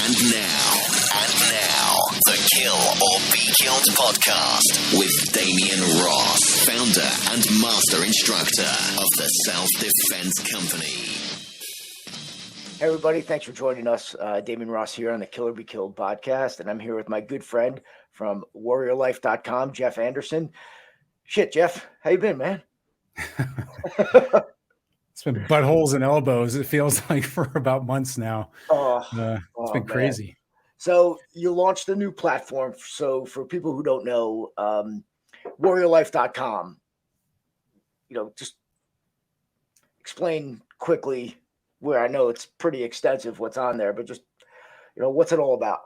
And now, the Kill or Be Killed podcast with Damian Ross, founder and master instructor of the Self-Defense Company. Hey everybody, thanks for joining us. Damian Ross here on the Kill or Be Killed podcast, and I'm here with my good friend from warriorlife.com, Jeff Anderson. Shit, Jeff, how you been, man? It's been buttholes and elbows, it feels like, for about months now. It's been crazy. Man. So you launched a new platform. So for people who don't know, warriorlife.com, just explain quickly, where I know it's pretty extensive what's on there, but just, what's it all about?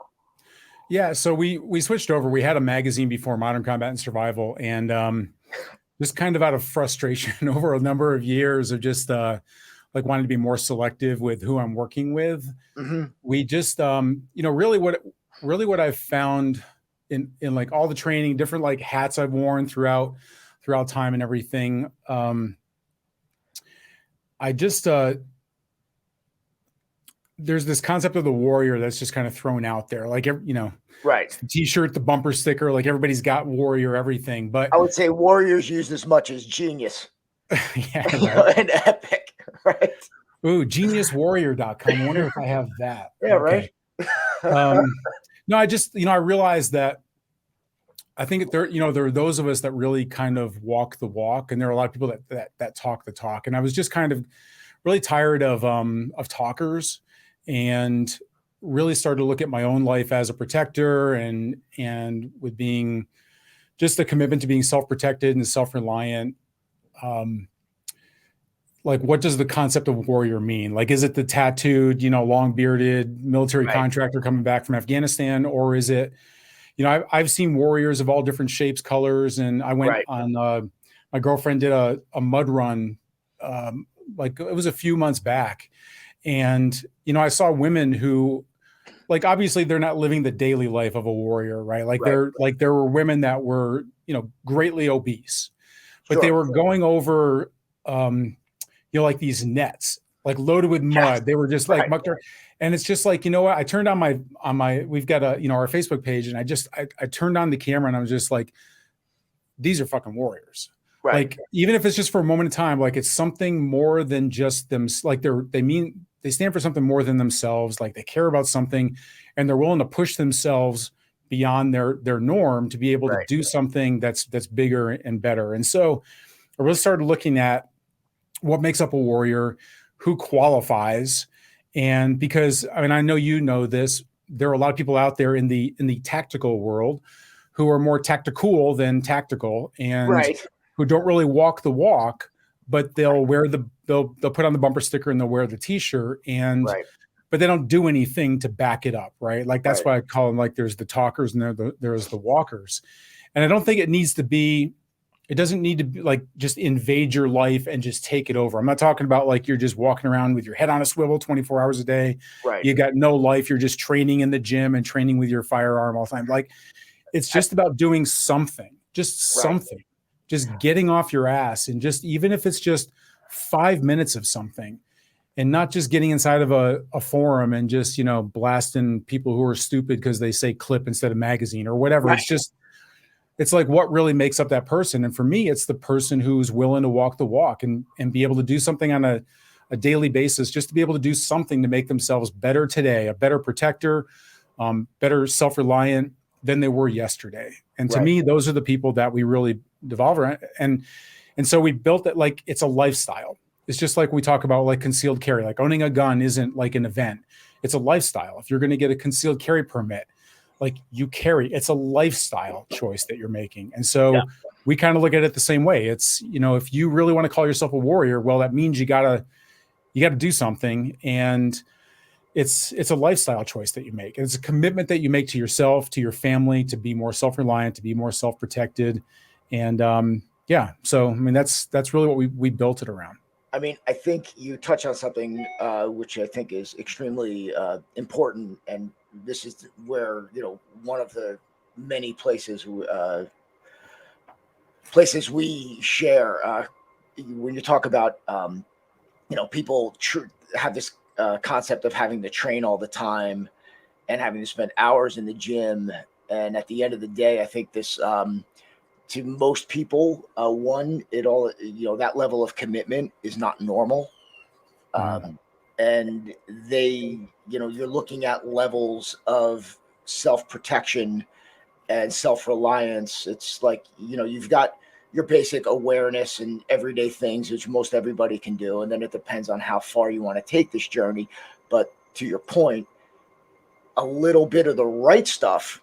Yeah, so we switched over. We had a magazine before, Modern Combat and Survival, and just kind of out of frustration over a number of years of just wanting to be more selective with who I'm working with. Mm-hmm. We just really what I've found in like all the training, different like hats I've worn throughout time and everything. There's this concept of the warrior that's just kind of thrown out there, like right. The t-shirt, the bumper sticker, like everybody's got warrior everything. But I would say warrior's used as much as genius. Yeah, right. And epic, right? Ooh, geniuswarrior.com. I wonder if I have that. Yeah, okay. Right. No, I realized that I think there are those of us that really kind of walk the walk, and there are a lot of people that talk the talk. And I was just kind of really tired of talkers, and really started to look at my own life as a protector and with being just a commitment to being self-protected and self-reliant. Like, what does the concept of warrior mean? Like, is it the tattooed, long bearded military contractor coming back from Afghanistan? Or is it, I've seen warriors of all different shapes, colors. And I went on, my girlfriend did a mud run, like it was a few months back. And, I saw women who, like, obviously they're not living the daily life of a warrior, right? Like there were women that were, greatly obese, but they were going over, like these nets, like loaded with mud. They were just like mucked around. And it's just like, I turned on my, we've got our Facebook page, and I turned on the camera, and I was just like, these are fucking warriors. Right. Like, even if it's just for a moment in time, like it's something more than just them. Like they stand for something more than themselves. Like they care about something, and they're willing to push themselves beyond their norm to be able to do something that's bigger and better. And so I really started looking at what makes up a warrior, who qualifies. And because, I know this, there are a lot of people out there in the tactical world who are more tactical than tactical, and who don't really walk the walk, but they'll they'll put on the bumper sticker and they'll wear the t-shirt, but they don't do anything to back it up. Right. Like that's why I call them, like, there's the talkers and there's the walkers. And I don't think it doesn't need to be like just invade your life and just take it over. I'm not talking about like you're just walking around with your head on a swivel 24 hours a day. Right. You got no life. You're just training in the gym and training with your firearm all the time. Like, it's just about doing something, something, just getting off your ass, and just, even if it's just 5 minutes of something, and not just getting inside of a forum and just, blasting people who are stupid because they say clip instead of magazine or whatever. Right. It's like, what really makes up that person? And for me, it's the person who's willing to walk the walk and be able to do something on a daily basis, just to be able to do something to make themselves better today, a better protector, better self-reliant than they were yesterday. And to me, those are the people that we really devolve around. And so we built it like it's a lifestyle. It's just like we talk about like concealed carry, like owning a gun isn't like an event. It's a lifestyle. If you're going to get a concealed carry permit, like, you carry, it's a lifestyle choice that you're making. And so we kind of look at it the same way. It's, if you really want to call yourself a warrior, well, that means you gotta do something. And it's a lifestyle choice that you make. It's a commitment that you make to yourself, to your family, to be more self-reliant, to be more self-protected. And so, that's really what we built it around. I think you touch on something which I think is extremely important, and this is where, one of the many places we share when you talk about, people have this concept of having to train all the time and having to spend hours in the gym. And at the end of the day, I think this, to most people, that level of commitment is not normal. And you're looking at levels of self-protection and self-reliance. It's like, you've got your basic awareness and everyday things, which most everybody can do. And then it depends on how far you want to take this journey. But to your point, a little bit of the right stuff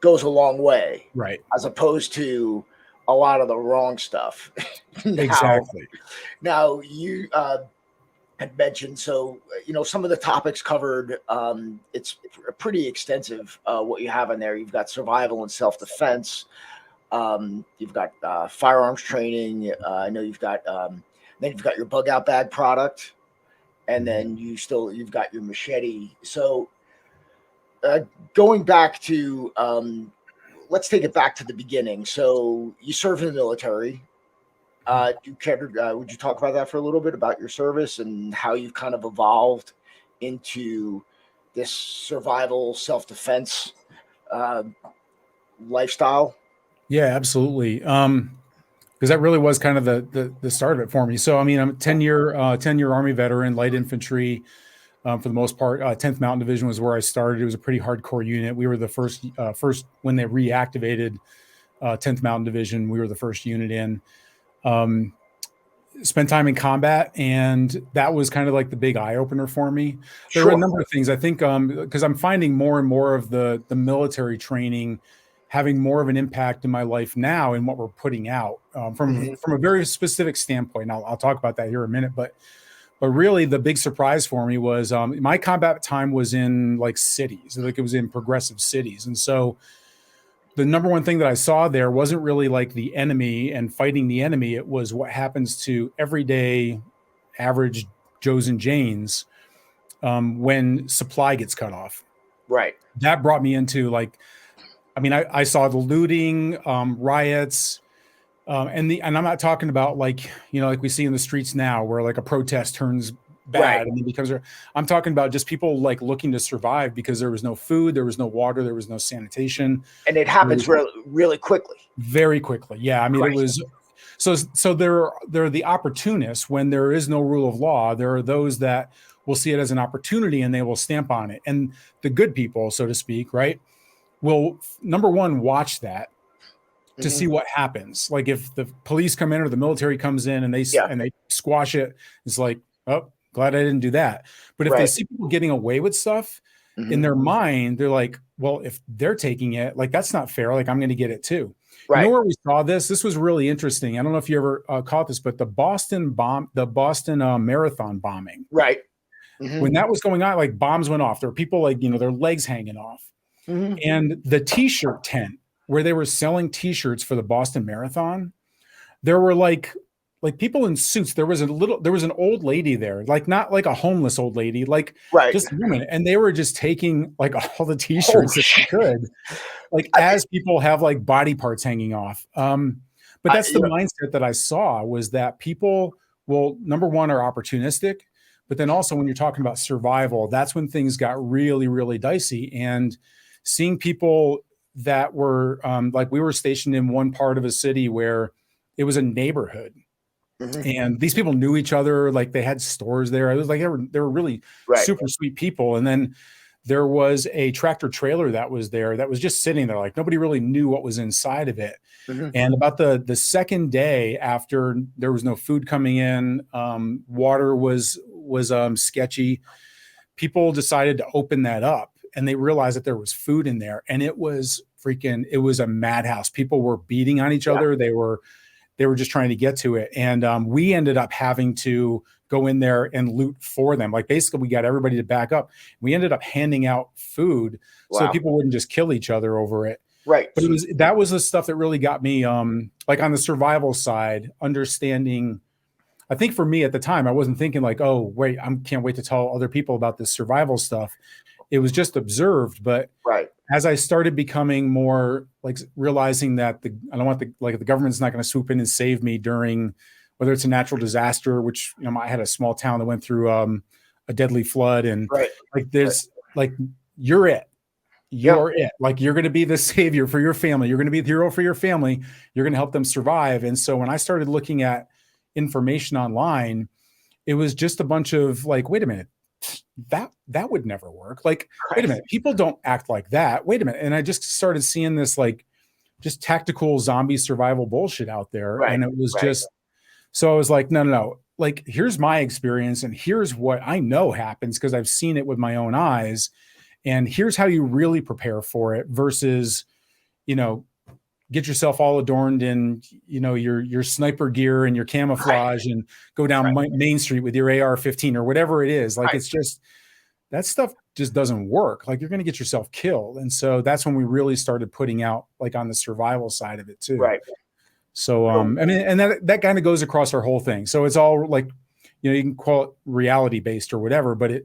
goes a long way. Right. As opposed to a lot of the wrong stuff. Exactly. Now you had mentioned, so, some of the topics covered, it's pretty extensive, what you have in there. You've got survival and self-defense. You've got firearms training. I know you've got, then you've got your bug out bag product, and then you've got your machete. So going back to, let's take it back to the beginning. So you serve in the military. Would you talk about that for a little bit, about your service and how you've kind of evolved into this survival, self-defense lifestyle? Yeah, absolutely. Because that really was kind of the start of it for me. So, I mean, I'm a 10-year Army veteran, light infantry. For the most part, 10th Mountain Division was where I started. It was a pretty hardcore unit. We were the first when they reactivated 10th Mountain Division. We were the first unit in. Spent time in combat, and that was kind of like the big eye opener for me. There were a number of things, I think, because I'm finding more and more of the military training having more of an impact in my life now in what we're putting out from a very specific standpoint. I'll talk about that here in a minute, but really the big surprise for me was my combat time was in like cities, like it was in progressive cities. And so the number one thing that I saw there wasn't really like the enemy and fighting the enemy. It was what happens to everyday average Joes and Janes when supply gets cut off. Right. That brought me into I saw the looting, riots, and I'm not talking about like we see in the streets now where like a protest turns bad and it becomes. I'm talking about just people like looking to survive because there was no food, there was no water, there was no sanitation, and it happens really quickly. Very quickly, yeah. I mean, it was so there are the opportunists when there is no rule of law. There are those that will see it as an opportunity and they will stamp on it, and the good people, so to speak, right, will number one watch that to see what happens. Like if the police come in or the military comes in and they squash it, it's like, oh, glad I didn't do that. But if they see people getting away with stuff in their mind, they're like, well, if they're taking it, like that's not fair. Like I'm going to get it too. Right. You know where we saw this? This was really interesting. I don't know if you ever caught this, but the Boston Marathon bombing. Right. When that was going on, like bombs went off. There were people like, their legs hanging off. And the t-shirt tent where they were selling t-shirts for the Boston Marathon, there were like people in suits. There was an old lady there, like not like a homeless old lady, like just a woman. And they were just taking like all the t-shirts that they could, like as people have like body parts hanging off. But that's the mindset that I saw, was that people will, number one, are opportunistic, but then also when you're talking about survival, that's when things got really, really dicey. And seeing people that were like, we were stationed in one part of a city where it was a neighborhood. And these people knew each other, like they had stores there. It was like they were really super sweet people. And then there was a tractor trailer that was there that was just sitting there, like nobody really knew what was inside of it. And about the second day after, there was no food coming in, water was sketchy. People decided to open that up, and they realized that there was food in there, and it was a madhouse. People were beating on each other. They were just trying to get to it. And we ended up having to go in there and loot for them. Like basically we got everybody to back up. We ended up handing out food so people wouldn't just kill each other over it. Right. But that was the stuff that really got me, like on the survival side, understanding. I think for me at the time, I wasn't thinking like, oh, wait, I can't wait to tell other people about this survival stuff. It was just observed. But as I started becoming more like realizing that the government's not going to swoop in and save me during, whether it's a natural disaster, which, I had a small town that went through a deadly flood, and Like there's like, you're it. You're it. Like you're going to be the savior for your family. You're going to be the hero for your family. You're going to help them survive. And so when I started looking at information online, it was just a bunch of like, wait a minute, that would never work. Like, wait a minute, people don't act like that. Wait a minute. And I just started seeing this like just tactical zombie survival bullshit out there. And it was just, so I was like, no. Like, here's my experience and here's what I know happens because I've seen it with my own eyes. And here's how you really prepare for it versus, get yourself all adorned in, your sniper gear and your camouflage and go down Main Street with your AR-15 or whatever it is. Like, it's just, that stuff just doesn't work. Like, you're going to get yourself killed. And so that's when we really started putting out like on the survival side of it too. Right. So, I mean, and that kind of goes across our whole thing. So it's all like, you can call it reality based or whatever, but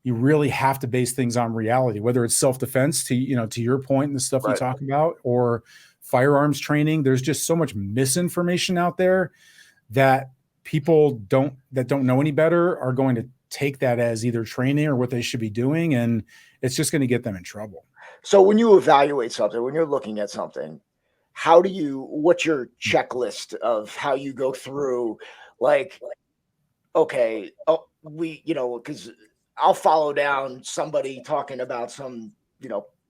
you really have to base things on reality, whether it's self-defense to your point and the stuff you talk about, or firearms training. There's just so much misinformation out there that people that don't know any better are going to take that as either training or what they should be doing. And it's just going to get them in trouble. So when you evaluate something, when you're looking at something, what's your checklist of how you go through like, okay, because I'll follow down somebody talking about some,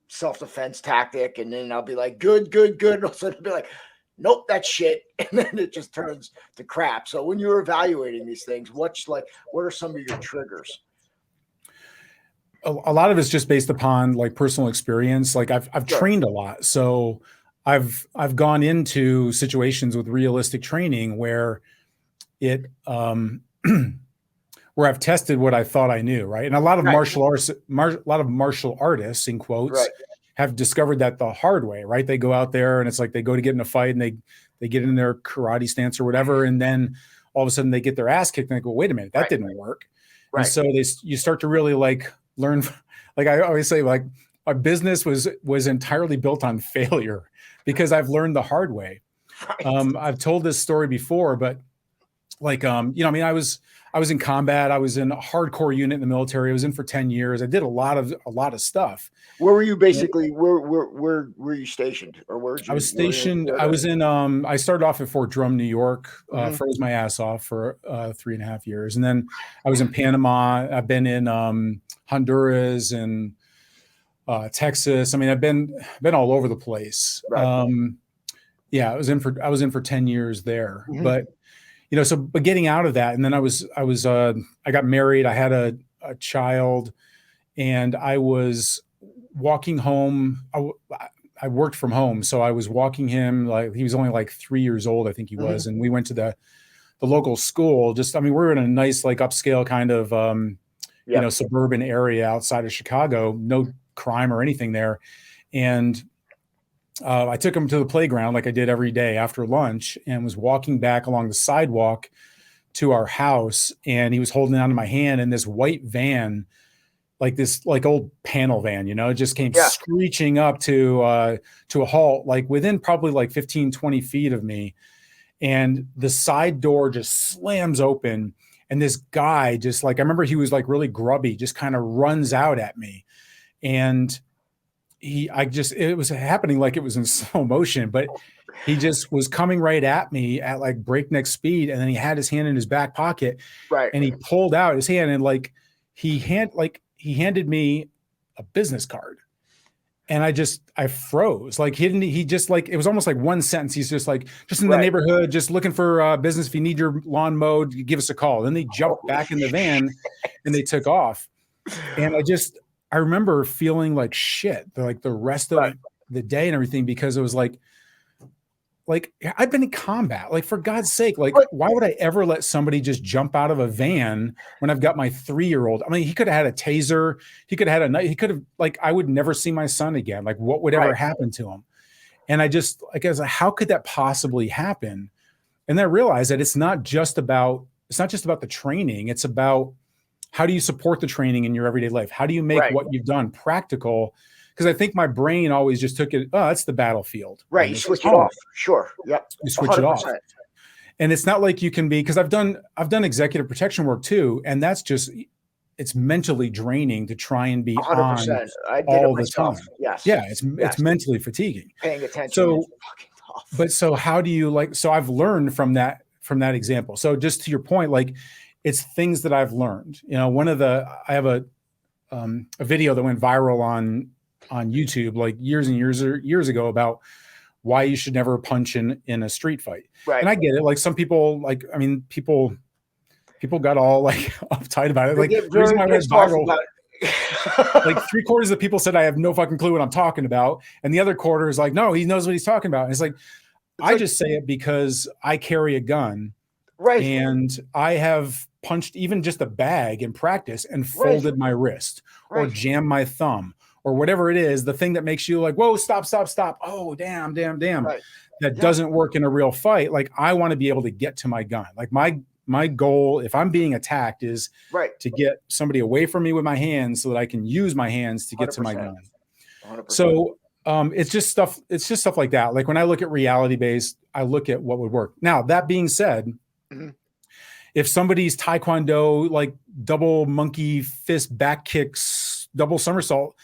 self-defense tactic. And then I'll be like, good. And all of a sudden I'll be like, nope, that's shit. And then it just turns to crap. So when you're evaluating these things, what are some of your triggers? A lot of it's just based upon like personal experience. Like I've trained a lot. So I've gone into situations with realistic training where where I've tested what I thought I knew, right? And a lot of martial artists, in quotes, have discovered that the hard way, right? They go out there and it's like they go to get in a fight and they get in their karate stance or whatever, and then all of a sudden they get their ass kicked and they go, wait a minute, that didn't work. And so you start to really like learn. Like I always say, like our business was entirely built on failure because I've learned the hard way. I've told this story before, but like, I mean, I was in combat. I was in a hardcore unit in the military. I was in for 10 years. I did a lot of stuff. Where were you basically? Where were you stationed, or where? I was stationed. I was in. I started off at Fort Drum, New York. Froze my ass off for 3.5 years, and then I was in Panama. I've been in Honduras and Texas. I mean, I've been all over the place. Yeah, I was in for 10 years there, but. But getting out of that, and then I got married. I had a child, and I was walking home. I worked from home, so I was walking him. Like he was only like 3 years old, I think he was, and we went to the local school. We're in a nice like upscale kind of suburban area outside of Chicago. No crime or anything there, and. I took him to the playground like I did every day after lunch and was walking back along the sidewalk to our house. And he was holding onto my hand, and this white van, like this like old panel van, it just came screeching up to a halt, like within probably like 15, 20 feet of me. And the side door just slams open. And this guy just like, I remember he was like really grubby, just kind of runs out at me. And it was happening like it was in slow motion, but he just was coming right at me at like breakneck speed. And then he had his hand in his back pocket, and he pulled out his hand and like he handed me a business card. And I froze. Like he just like, it was almost like one sentence. He's just like, just in the neighborhood, just looking for business. If you need your lawn mowed, give us a call. Then they jumped back in the van and they took off. And I remember feeling like shit, like the rest of the day and everything, because it was like I've been in combat, like for God's sake, like why would I ever let somebody just jump out of a van when I've got my 3-year-old? I mean, he could have had a taser. He could have had he could have like, I would never see my son again. Like what would ever happen to him? And I was like, how could that possibly happen? And then I realized that it's not just about the training. It's about, how do you support the training in your everyday life? How do you make what you've done practical? Because I think my brain always just took it, it's the battlefield. Right. You switch it off. Sure. Yep. You switch 100%. It off. And it's not like you can be, because I've done executive protection work too. And that's just, it's mentally draining to try and be 100%. on I did all it the myself. time. Yes. Yeah, it's mentally fatiguing. Paying attention So, is fucking tough. but so how do you like? So I've learned from that example. So just to your point, like it's things that I've learned. You know, I have a video that went viral on YouTube like years and years ago about why you should never punch in a street fight. Right. And I get it. Like some people, like, I mean, people got all like uptight about it. Like the reason why I went viral, like 3/4 of people said I have no fucking clue what I'm talking about. And the other quarter is like, no, he knows what he's talking about. And it's like, I just say it because I carry a gun. Right. And I have punched even just a bag in practice and folded my wrist or jammed my thumb or whatever it is, the thing that makes you like, whoa, stop. Oh, damn. Right. That doesn't work in a real fight. Like I want to be able to get to my gun. Like my goal, if I'm being attacked, is to get somebody away from me with my hands so that I can use my hands to get 100%. To my gun. 100%. So it's just stuff like that. Like when I look at reality based, I look at what would work. Now, that being said, if somebody's Taekwondo, like double monkey fist back kicks, double somersault,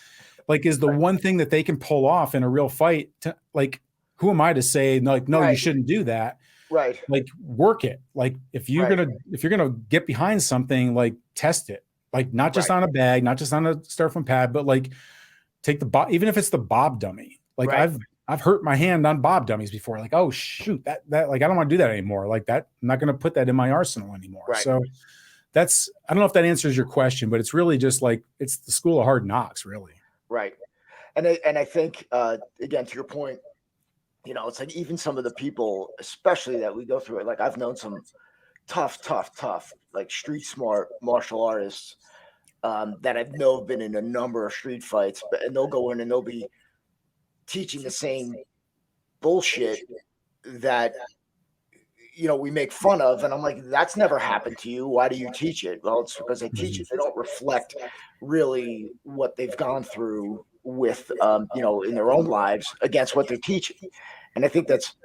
like is the one thing that they can pull off in a real fight, like who am I to say like, no, you shouldn't do that. Right. Like work it. Like if you're gonna get behind something, like test it. Like not just on a bag, not just on a styrofoam pad, but like take even if it's the bob dummy. Like I've hurt my hand on bob dummies before. Like, oh shoot, that like I don't want to do that anymore. Like that, I'm not going to put that in my arsenal anymore. Right. So I don't know if that answers your question, but it's really just like it's the school of hard knocks, really. Right. And I think again to your point, you know, it's like even some of the people, especially that we go through it. Like I've known some tough, like street smart martial artists that I know have been in a number of street fights, and they'll go in and they'll be teaching the same bullshit that, you know, we make fun of. And I'm like, that's never happened to you. Why do you teach it? Well, it's because they teach it. They don't reflect really what they've gone through with, you know, in their own lives against what they're teaching. And I think that's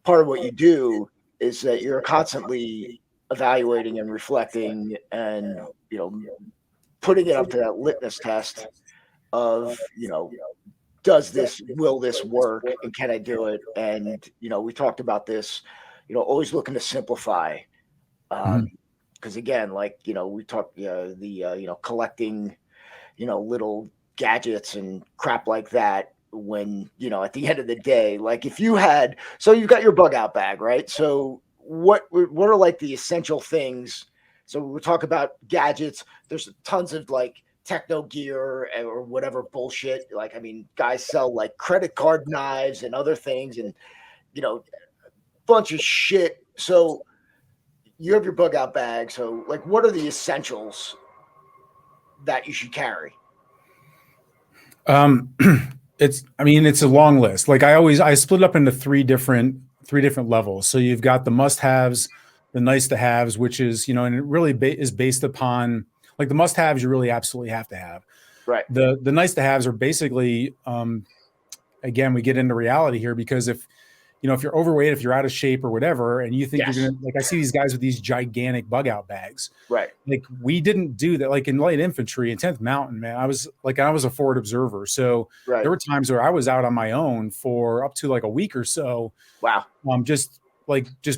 part of what you do is that you're constantly evaluating and reflecting and, you know, putting it up to that litmus test of, you know, will this work and can I do it? And, you know, we talked about this, you know, always looking to simplify. Because again, like, you know, we talked you know, collecting, you know, little gadgets and crap like that when, you know, at the end of the day, like if you had, so you've got your bug out bag, right? So what are like the essential things? So we talk about gadgets. There's tons of like techno gear or whatever bullshit. Like, I mean, guys sell like credit card knives and other things and, you know, bunch of shit. So you have your bug out bag. So like, what are the essentials that you should carry? It's a long list. Like I split up into three different levels. So you've got the must-haves, the nice-to-haves, which is, you know, and it really is based upon like the must-haves you really absolutely have to have. Right. The nice-to-haves are basically, again, we get into reality here because if you're overweight, if you're out of shape or whatever, and you think you're gonna, like I see these guys with these gigantic bug out bags. Right. Like we didn't do that. Like in light infantry in 10th Mountain, man, I was a forward observer. So there were times where I was out on my own for up to like a week or so. Wow. Just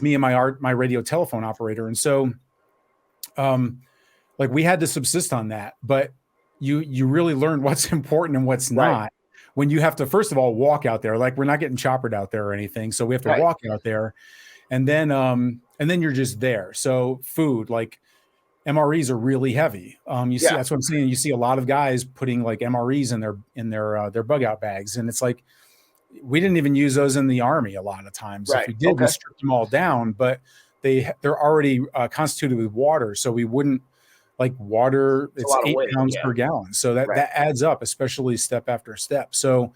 me and my radio telephone operator. And so, like we had to subsist on that, but you really learn what's important and what's not when you have to, first of all, walk out there. Like we're not getting choppered out there or anything. So we have to walk out there and then you're just there. So food, like MREs are really heavy. You see, that's what I'm saying. You see a lot of guys putting like MREs in their bug out bags. And it's like, we didn't even use those in the Army a lot of times. If we did, we stripped them all down, but they're already constituted with water. So we wouldn't, like water, it's 8 pounds per gallon. So that adds up, especially step after step. So,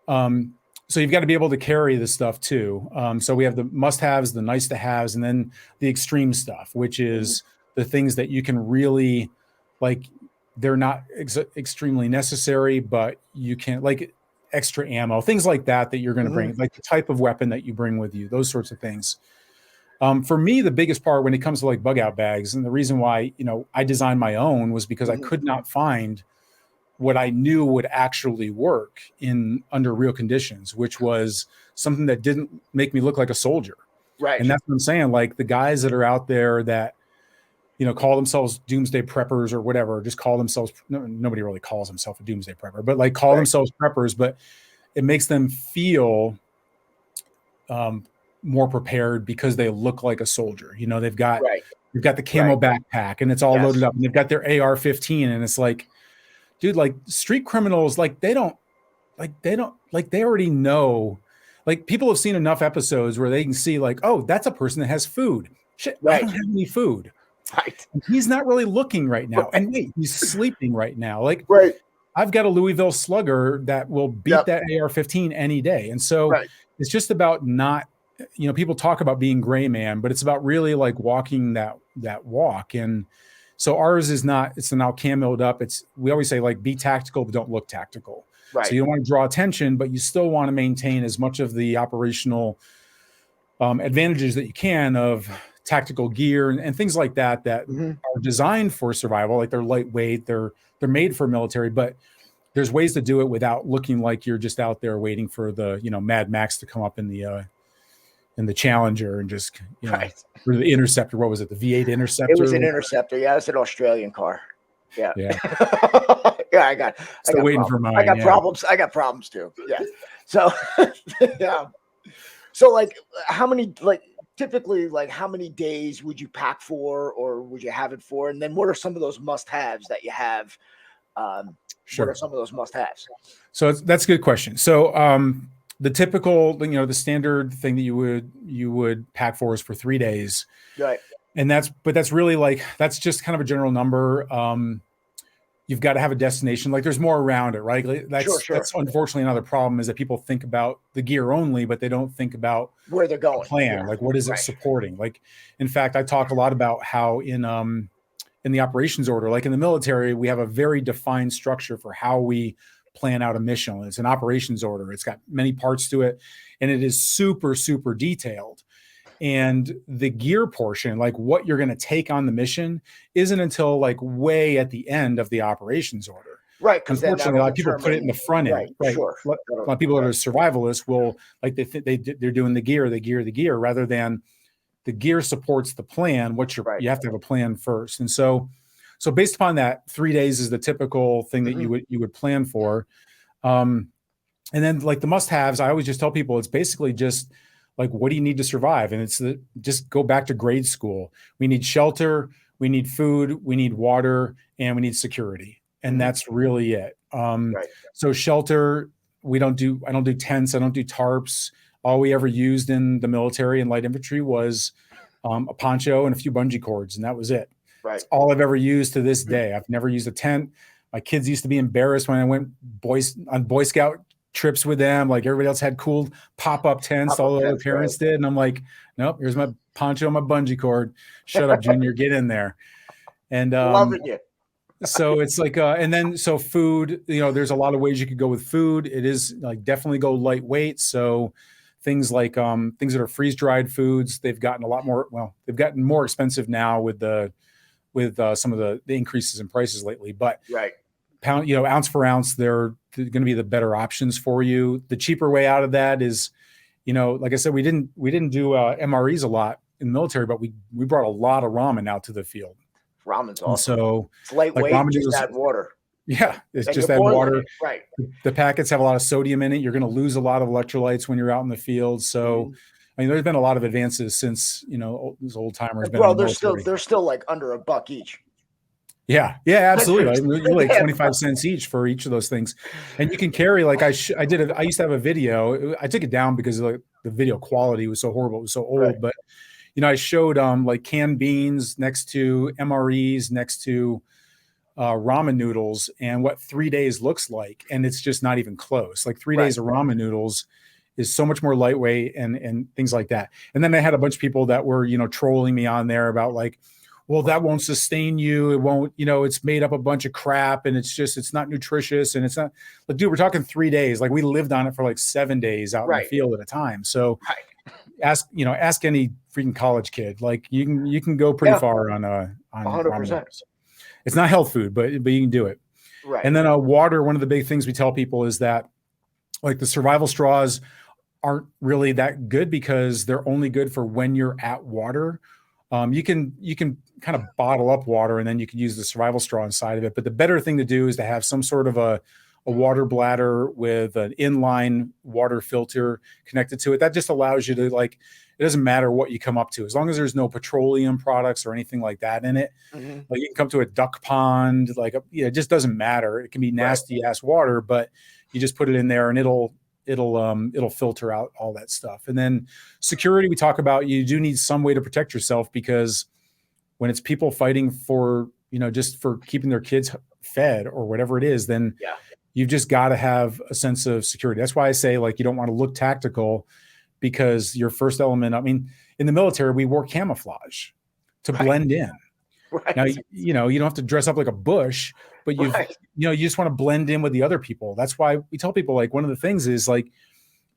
so you've got to be able to carry this stuff too. So we have the must-haves, the nice-to-haves, and then the extreme stuff, which is the things that you can really, like, they're not extremely necessary, but you can, like, extra ammo, things like that you're going to bring, like the type of weapon that you bring with you, those sorts of things. For me, the biggest part when it comes to like bug out bags, and the reason why, I designed my own was because I could not find what I knew would actually work under real conditions, which was something that didn't make me look like a soldier. Right. And that's what I'm saying. Like the guys that are out there that, call themselves doomsday preppers or whatever, just call themselves, nobody really calls himself a doomsday prepper, but like call themselves preppers, but it makes them feel more prepared because they look like a soldier. They've got the camo backpack and it's all loaded up, and they've got their AR-15, and it's like, dude, like street criminals, like they already know, like people have seen enough episodes where they can see like, oh, that's a person that has food. Shit, I don't have any food. Right. He's not really looking right now. And wait, he's sleeping right now. Like, I've got a Louisville Slugger that will beat that AR-15 any day. And so it's just about not, people talk about being gray man, but it's about really like walking that walk. And so ours is not, it's now camoed up. We always say like, be tactical, but don't look tactical. Right. So you don't want to draw attention, but you still want to maintain as much of the operational advantages that you can of tactical gear and things like that are designed for survival. Like they're lightweight, they're made for military, but there's ways to do it without looking like you're just out there waiting for the, Mad Max to come up in the Challenger and just, or the Interceptor. What was it? The V8 Interceptor? It was an Interceptor. Yeah, it's an Australian car. Yeah. Yeah. I got waiting problems. for mine. I got problems. I got problems too. Yeah. So, So like typically, like how many days would you pack for, or would you have it for? And then what are some of those must-haves that you have? Sure. What are some of those must-haves? So that's a good question. So the typical, the standard thing that you would pack for is for 3 days. Right. And that's really like, that's just kind of a general number. You've got to have a destination. Like there's more around it, right? That's unfortunately another problem, is that people think about the gear only, but they don't think about where they're going. Plan. Like what is it supporting? Like, in fact, I talk a lot about how in the operations order, like in the military, we have a very defined structure for how we plan out a mission. It's an operations order. It's got many parts to it, and it is super, super detailed. And the gear portion, like what you're going to take on the mission, isn't until like way at the end of the operations order. Right. Unfortunately, a lot of people put it in the front end. Right. Sure. A lot of people that are survivalists will, like, they're doing the gear, rather than the gear supports the plan. You have to have a plan first. And so based upon that, 3 days is the typical thing that you would plan for. And then like the must-haves, I always just tell people, it's basically just like, what do you need to survive? And it's just go back to grade school. We need shelter, we need food, we need water, and we need security. And that's really it. So shelter, I don't do tents, I don't do tarps. All we ever used in the military and light infantry was a poncho and a few bungee cords, and that was it. Right. That's all I've ever used to this day. I've never used a tent. My kids used to be embarrassed when I went on Boy Scout trips with them. Like everybody else had cool pop-up tents, all the other parents did. And I'm like, nope, here's my poncho and my bungee cord. Shut up, Junior, get in there. And loving you. So it's like, and then, so food, there's a lot of ways you could go with food. It is like, definitely go lightweight. So things like, things that are freeze-dried foods, they've gotten a lot more, they've gotten more expensive now with some of the increases in prices lately, but pound, ounce for ounce, they're going to be the better options for you. The cheaper way out of that is, like I said, we didn't do MREs a lot in the military, but we brought a lot of ramen out to the field. Ramen's awesome. And so it's lightweight, like just add water. Yeah, it's just add water. Right. The packets have a lot of sodium in it. You're going to lose a lot of electrolytes when you're out in the field. So, I mean, there's been a lot of advances since, those old timers. Bro, they're still like under $1 each. Yeah, absolutely. You're like 25 cents each for each of those things, and you can carry like I used to have a video. I took it down because the video quality was so horrible. It was so old, but I showed like canned beans next to MREs next to ramen noodles, and what 3 days looks like, and it's just not even close. Like 3 days of ramen noodles is so much more lightweight and things like that. And then I had a bunch of people that were trolling me on there about like, well, that won't sustain you. It won't, it's made up a bunch of crap, and it's not nutritious, and it's not like, dude, we're talking 3 days. Like we lived on it for like 7 days out in the field at a time. So ask any freaking college kid. Like you can go pretty far on 100%. It's not health food, but you can do it. Right. And then water. One of the big things we tell people is that like the survival straws aren't really that good because they're only good for when you're at water. You can kind of bottle up water and then you can use the survival straw inside of it. But the better thing to do is to have some sort of a water bladder with an inline water filter connected to it. That just allows you to, like, it doesn't matter what you come up to, as long as there's no petroleum products or anything like that in it. Mm-hmm. Like you can come to a duck pond, it just doesn't matter. It can be nasty ass water, but you just put it in there and it'll filter out all that stuff. And then security, we talk about, you do need some way to protect yourself, because when it's people fighting for, just for keeping their kids fed or whatever it is, then you've just got to have a sense of security. That's why I say, like, you don't want to look tactical, because your first element, I mean, in the military, we wore camouflage to blend in. Right. Now, you don't have to dress up like a bush, but you just want to blend in with the other people. That's why we tell people, like, one of the things is, like,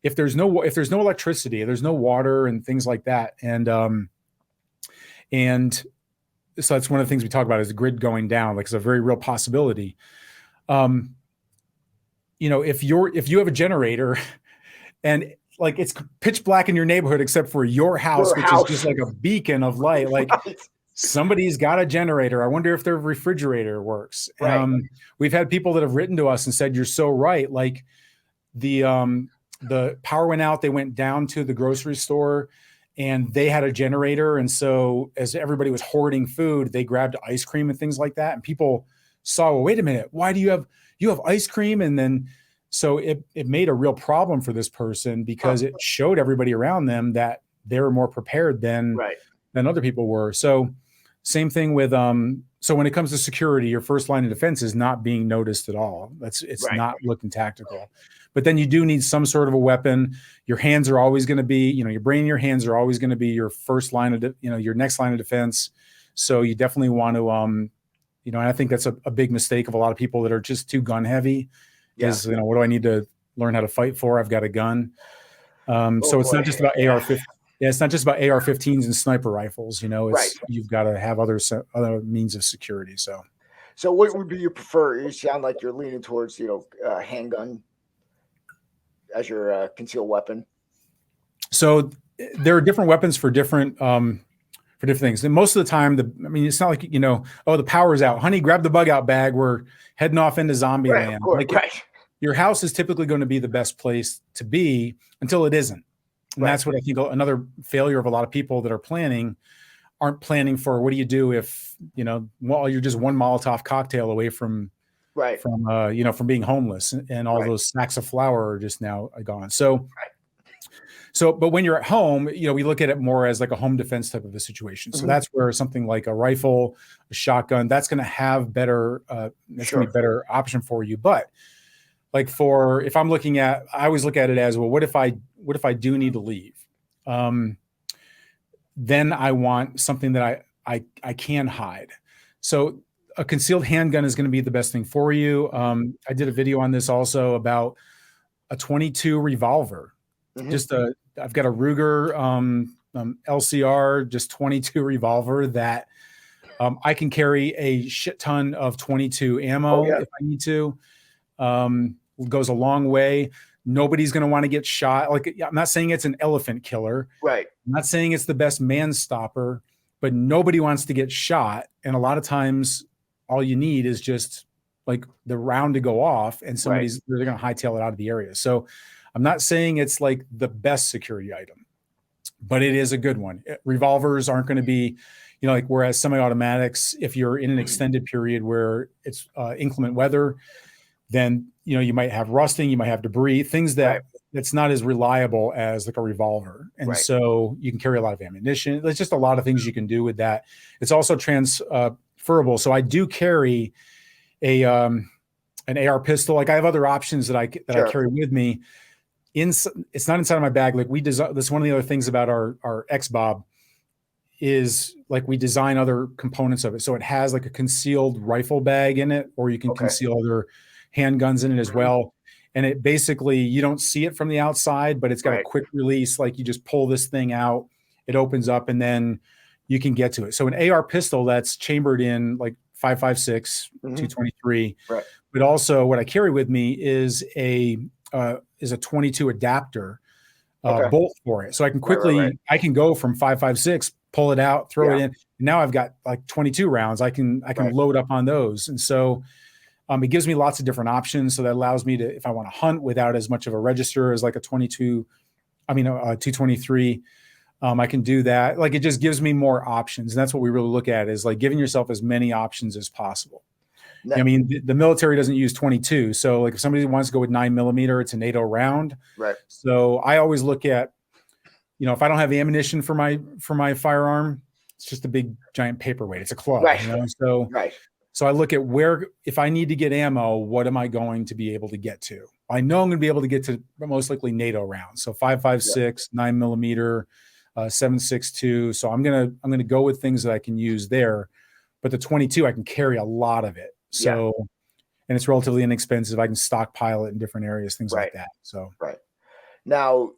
if there's no electricity, there's no water and things like that. And so that's one of the things we talk about, is the grid going down. Like, it's a very real possibility. If you have a generator and, like, it's pitch black in your neighborhood except for your house, which is just like a beacon of light, like somebody's got a generator. I wonder if their refrigerator works. Right. We've had people that have written to us and said, you're so right. Like, the power went out, they went down to the grocery store and they had a generator. And so as everybody was hoarding food, they grabbed ice cream and things like that. And people saw, well, wait a minute, why do you have ice cream? And then, so it made a real problem for this person, because it showed everybody around them that they were more prepared than other people were. So same thing with, so when it comes to security, your first line of defense is not being noticed at all. It's not looking tactical, but then you do need some sort of a weapon. Your hands are always going to be, your brain and your hands are always going to be your first line of, your next line of defense. So you definitely want to, and I think that's a big mistake of a lot of people that are just too gun heavy. Is, what do I need to learn how to fight for? I've got a gun. So it's not just about AR-15. Yeah, it's not just about AR-15s and sniper rifles. You've got to have other means of security. So what would be your prefer? You sound like you're leaning towards, handgun as your concealed weapon. So there are different weapons for different things. And most of the time, it's not like, the power's out. Honey, grab the bug out bag. We're heading off into zombie land. Your house is typically going to be the best place to be until it isn't. And that's what I think another failure of a lot of people that aren't planning for, what do you do if, you're just one Molotov cocktail away from being homeless, and all those sacks of flour are just now gone. So, but when you're at home, we look at it more as like a home defense type of a situation. So that's where something like a rifle, a shotgun, that's going to have better, going to be a better option for you. But like if I'm looking at, I always look at it as, well, what if I do need to leave? Then I want something that I can hide. So a concealed handgun is going to be the best thing for you. I did a video on this also about a .22 revolver. I've got a Ruger LCR, just .22 revolver that I can carry a shit ton of .22 ammo if I need to. Goes a long way. Nobody's going to want to get shot. Like, I'm not saying it's an elephant killer. Right. I'm not saying it's the best man stopper, but nobody wants to get shot. And a lot of times all you need is just like the round to go off, and they're going to hightail it out of the area. So I'm not saying it's like the best security item, but it is a good one. Revolvers aren't going to be, like, whereas semi-automatics, if you're in an extended period where it's inclement weather, then, you might have rusting, you might have debris, things that it's not as reliable as like a revolver. And so you can carry a lot of ammunition. There's just a lot of things you can do with that. It's also transferable. So I do carry an AR pistol. Like, I have other options that I carry with me. It's not inside of my bag. Like, that's one of the other things about our X-Bob is, like, we design other components of it. So it has like a concealed rifle bag in it, or you can conceal other handguns in it as well. and it basically, you don't see it from the outside, but it's got a quick release. Like you just pull this thing out, it opens up, and then you can get to it. So an AR pistol that's chambered in like 5.56, 223. Right. But also what I carry with me is a 22 adapter bolt for it. So I can quickly, I can go from 5.56, pull it out, throw it in. And now I've got like 22 rounds. I can load up on those. And so it gives me lots of different options. So that allows me to, if I want to hunt without as much of a register as like a 223, I can do that. Like, it just gives me more options. And that's what we really look at, is like giving yourself as many options as possible. No. I mean, the military doesn't use 22. So like if somebody wants to go with 9mm, it's a NATO round. Right. So I always look at, if I don't have ammunition for my firearm, it's just a big giant paperweight. It's a club. Right. So I look at where, if I need to get ammo, what am I going to be able to get to? I know I'm going to be able to get to most likely NATO rounds. So 5.56, 9mm, 7.62. So I'm gonna go with things that I can use there. But the 22, I can carry a lot of it. So, and it's relatively inexpensive. I can stockpile it in different areas, things like that. So, now,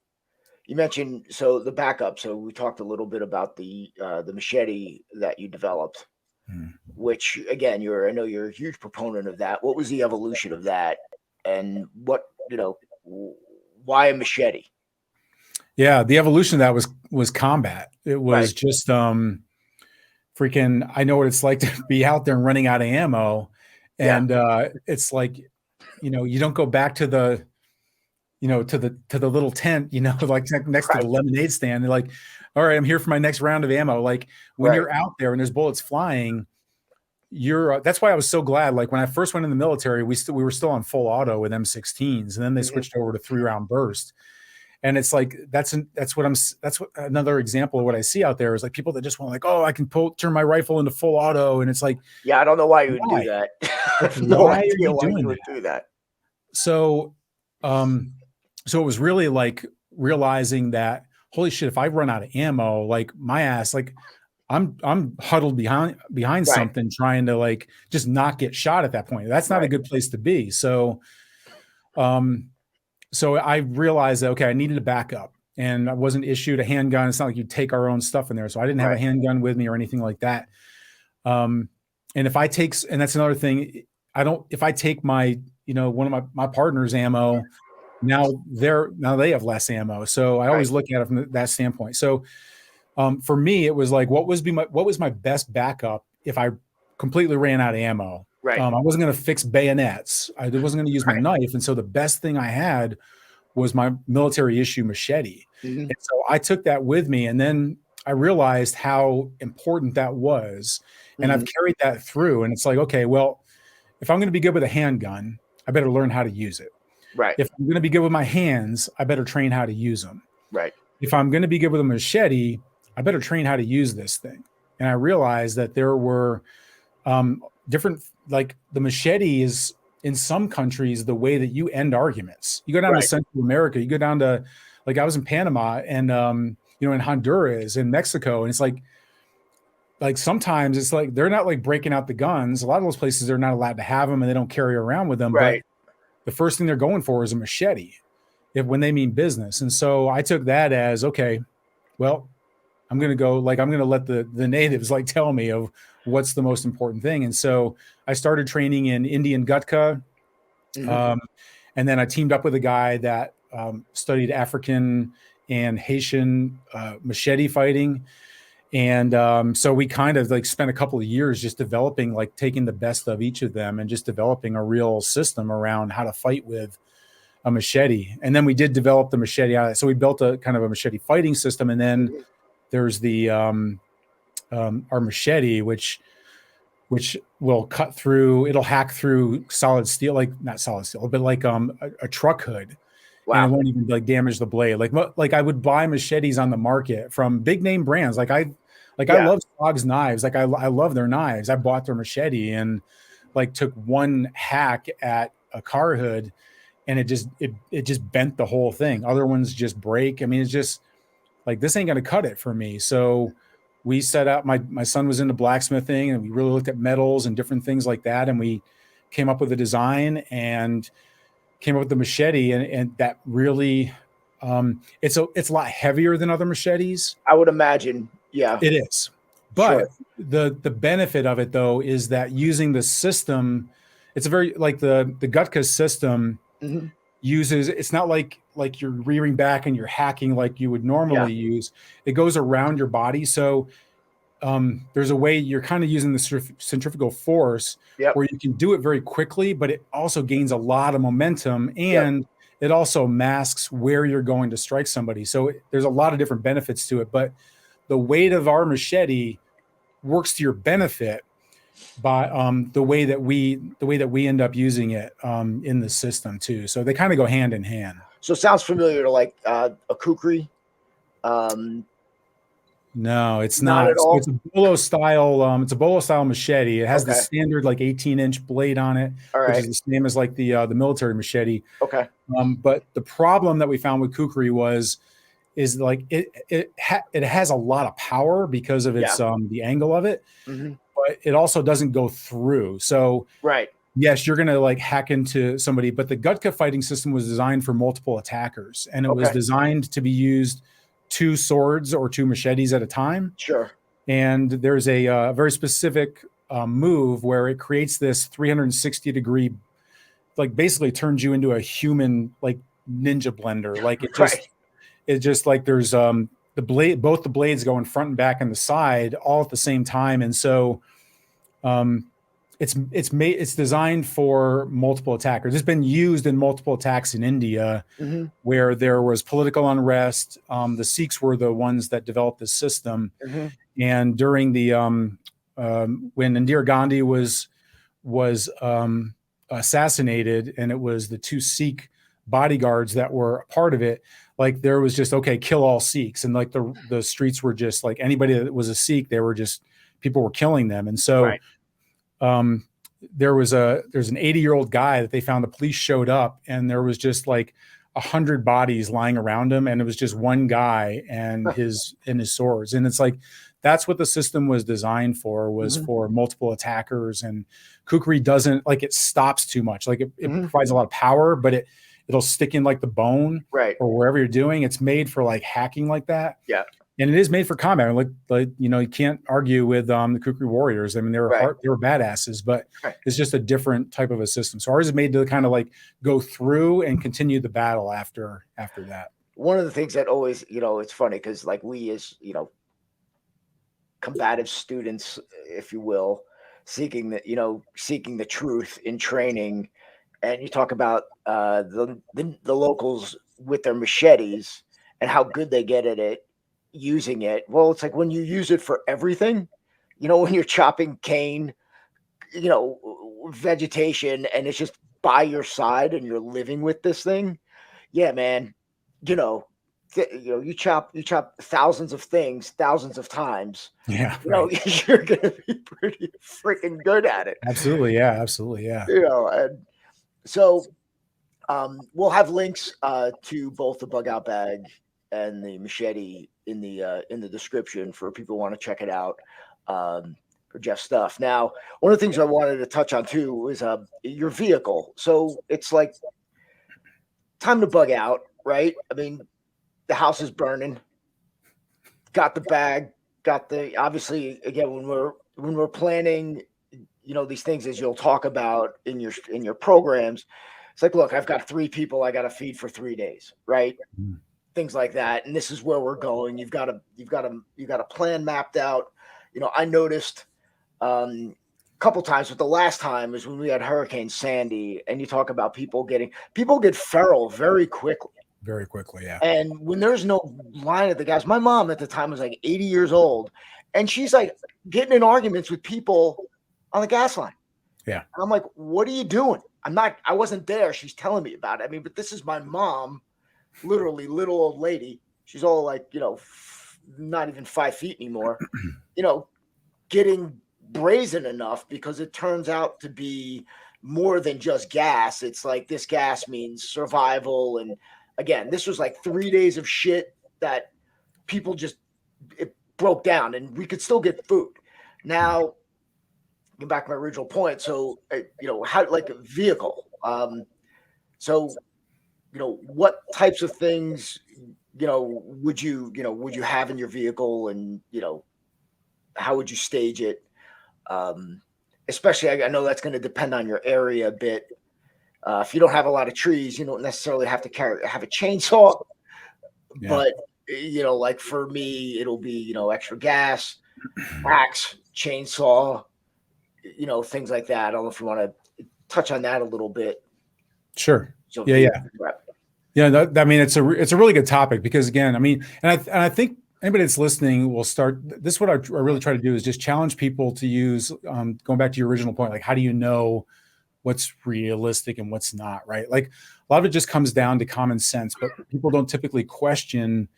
you mentioned the backup. So we talked a little bit about the machete that you developed, which again, I know you're a huge proponent of that. What was the evolution of that, and why a machete? Yeah, the evolution of that was combat. It was just freaking. I know what it's like to be out there and running out of ammo, and it's like, you don't go back to the, to the little tent, like next to the lemonade stand. They're like, all right, I'm here for my next round of ammo. Like when you're out there and there's bullets flying, that's why I was so glad. Like when I first went in the military, we were still on full auto with M16s, and then they switched over to 3-round burst. And it's like, that's another example of what I see out there is like people that just want like, oh, I can turn my rifle into full auto. And it's like, I don't know why you would do that. Why are you doing that? So it was really like realizing that, holy shit, if I run out of ammo, like my ass, like I'm huddled behind something, trying to like just not get shot at that point. That's not a good place to be. So I realized that, okay, I needed a backup, and I wasn't issued a handgun. It's not like you take our own stuff in there. So I didn't have a handgun with me or anything like that. And if I take, and that's another thing, if I take my, one of my partner's ammo, now they have less ammo. So I always look at it from that standpoint. So for me, it was like, what was my best backup if I completely ran out of ammo? I wasn't going to fix bayonets. I wasn't going to use my knife. And so the best thing I had was my military issue machete. And so I took that with me, and then I realized how important that was. And I've carried that through. And it's like, okay, well, if I'm going to be good with a handgun, I better learn how to use it. If I'm going to be good with my hands, I better train how to use them. If I'm going to be good with a machete, I better train how to use this thing. And I realized that there were different, like the machete is in some countries the way that you end arguments. You go down to Central America, you go down to, like I was in Panama and in Honduras and Mexico, and it's like sometimes it's like they're not like breaking out the guns. A lot of those places they're not allowed to have them and they don't carry around with them. But the first thing they're going for is a machete when they mean business. And so I took that as, okay, well, I'm going to let the natives like tell me of what's the most important thing. And so I started training in Indian Gutka. And then I teamed up with a guy that studied African and Haitian machete fighting. And so we kind of like spent a couple of years just developing, like taking the best of each of them and just developing a real system around how to fight with a machete. And then we did develop the machete out of it. So we built a kind of a machete fighting system. And then there's the our machete, which will cut through, it'll hack through solid steel, like not solid steel, but like a truck hood. And it won't even like damage the blade. Like I would buy machetes on the market from big name brands. I love Sog's knives. Like I love their knives. I bought their machete and like took one hack at a car hood and it just bent the whole thing. Other ones just break. I mean, it's just like, this ain't going to cut it for me. So we set up, my son was into blacksmithing and we really looked at metals and different things like that. And we came up with a design and came up with the machete, and that really, it's a lot heavier than other machetes. I would imagine. Yeah, it is. But the benefit of it though is that using the system, it's a very like the Gutka system uses. It's not like you're rearing back and you're hacking like you would normally use. It goes around your body, so there's a way you're kind of using the centrifugal force where you can do it very quickly, but it also gains a lot of momentum, and it also masks where you're going to strike somebody. So there's a lot of different benefits to it, but the weight of our machete works to your benefit by the way that we end up using it in the system too. So they kind of go hand in hand. So it sounds familiar to like a kukri. No, it's not. At all? It's a bolo style. It's a bolo style machete. It has the standard like 18-inch blade on it, which is the same as like the military machete. Okay. But the problem that we found with kukri is like it has a lot of power because of its the angle of it, but it also doesn't go through. So yes, you're gonna like hack into somebody, but the Gutka fighting system was designed for multiple attackers, and it was designed to be used 2 swords or 2 machetes at a time. Sure. And there's a very specific move where it creates this 360-degree, like basically turns you into a human like ninja blender. Like it just like there's the blade, both the blades go in front and back and the side all at the same time, and so it's designed for multiple attackers. It's been used in multiple attacks in India where there was political unrest. The Sikhs were the ones that developed this system, and during the when Indira Gandhi was assassinated, and it was the 2 Sikh bodyguards that were a part of it. Like there was just kill all Sikhs, and like the streets were just like anybody that was a Sikh, people were killing them, and so. There's an 80-year-old guy that they found. The police showed up, and there was just like 100 bodies lying around him, and it was just one guy and his swords. And it's like that's what the system was designed for, was for multiple attackers. And kukri doesn't like, it stops too much. Like it provides a lot of power, but it'll stick in like the bone or wherever you're doing. It's made for like hacking like that. Yeah. And it is made for combat. Like you can't argue with the kukri warriors. I mean, they were badasses, but it's just a different type of a system. So ours is made to kind of like go through and continue the battle after that. One of the things that always, it's funny because like we as, combative students, if you will, seeking the truth in training, and you talk about the locals with their machetes and how good they get at it. Using it, well, it's like when you use it for everything, when you're chopping cane, vegetation, and it's just by your side and you're living with this thing. Yeah, man. You chop thousands of things thousands of times. Yeah, you're gonna be pretty freaking good at it. Absolutely, yeah, absolutely, yeah. And so we'll have links to both the bug out bag and the machete in the description for people who want to check it out for Jeff's stuff. Now, one of the things I wanted to touch on too is your vehicle. So it's like time to bug out, right? I mean, the house is burning. Got the bag. Got the obviously again when we're planning, these things as you'll talk about in your programs. It's like, look, I've got 3 people I got to feed for 3 days, right? Things like that, and this is where we're going. You've got a plan mapped out. I noticed a couple times, but the last time is when we had Hurricane Sandy, and you talk about people get feral very quickly. Very quickly, yeah. And when there's no line at the gas, my mom at the time was like 80 years old, and she's like getting in arguments with people on the gas line. Yeah, and I'm like, what are you doing? I wasn't there. She's telling me about it. I mean, but this is my mom. Literally little old lady. She's all like, not even 5 feet anymore, getting brazen enough because it turns out to be more than just gas. It's like this gas means survival. And again, this was like 3 days of shit that people it broke down, and we could still get food. Now, get back to my original point. So, how like a vehicle. So, what types of things, would you have in your vehicle, and, how would you stage it? Especially, I know that's going to depend on your area a bit. If you don't have a lot of trees, you don't necessarily have to have a chainsaw, but like for me, it'll be, extra gas, axe, chainsaw, things like that. I don't know if you want to touch on that a little bit. Sure. So Yeah. I mean, it's a really good topic, because again, I mean, and I think anybody that's listening will start this. What I really try to do is just challenge people to use, going back to your original point, like, how do you know what's realistic and what's not, right? Like, a lot of it just comes down to common sense, but people don't typically question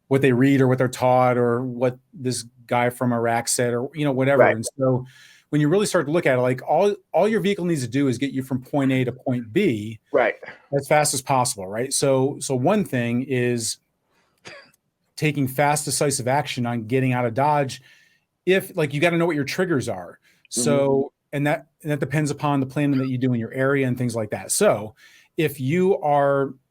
what they read or what they're taught or what this guy from Iraq said, or, whatever. Right. And so when you really start to look at it, like, all your vehicle needs to do is get you from point A to point B, right, as fast as possible, right? So one thing is taking fast, decisive action on getting out of Dodge. If, like, you got to know what your triggers are. So, and that depends upon the planning that you do in your area and things like that. So if you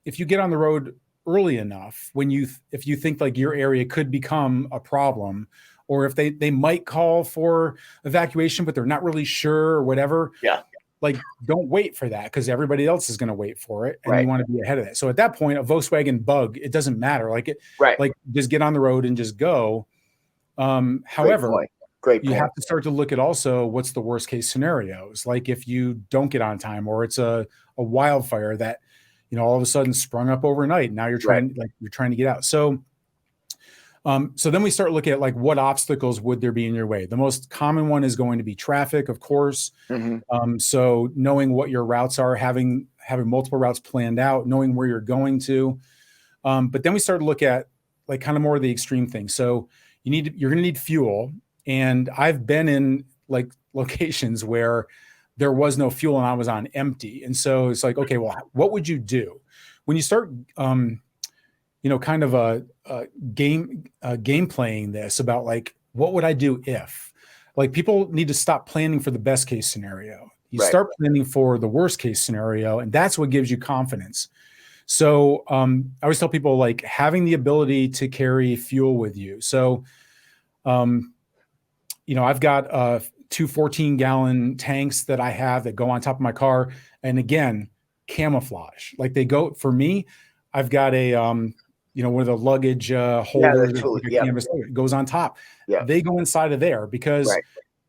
get on the road early enough, if you think like your area could become a problem, or if they might call for evacuation, but they're not really sure or whatever. Yeah. Like, don't wait for that, because everybody else is going to wait for it, and right. you want to be ahead of that. So at that point, a Volkswagen Bug, it doesn't matter. Like, right. Like, just get on the road and just go. However, Great point. You have to start to look at also what's the worst case scenarios. Like, if you don't get on time, or it's a wildfire that, all of a sudden sprung up overnight. Now you're trying to get out. So then we start looking at, like, what obstacles would there be in your way? The most common one is going to be traffic, of course. So knowing what your routes are, having multiple routes planned out, knowing where you're going to. But then we start to look at, like, kind of more of the extreme things. So you're going to need fuel. And I've been in, like, locations where there was no fuel and I was on empty. And so it's like, okay, well, what would you do when you start, kind of a game playing this about, like, what would I do if? Like, people need to stop planning for the best case scenario. You start planning for the worst case scenario, and that's what gives you confidence. So I always tell people, like, having the ability to carry fuel with you. So, I've got 2 14-gallon tanks that I have that go on top of my car. And again, camouflage. Like, they go, for me, I've got a, one of the luggage holders, it goes on top. Yeah. They go inside of there, because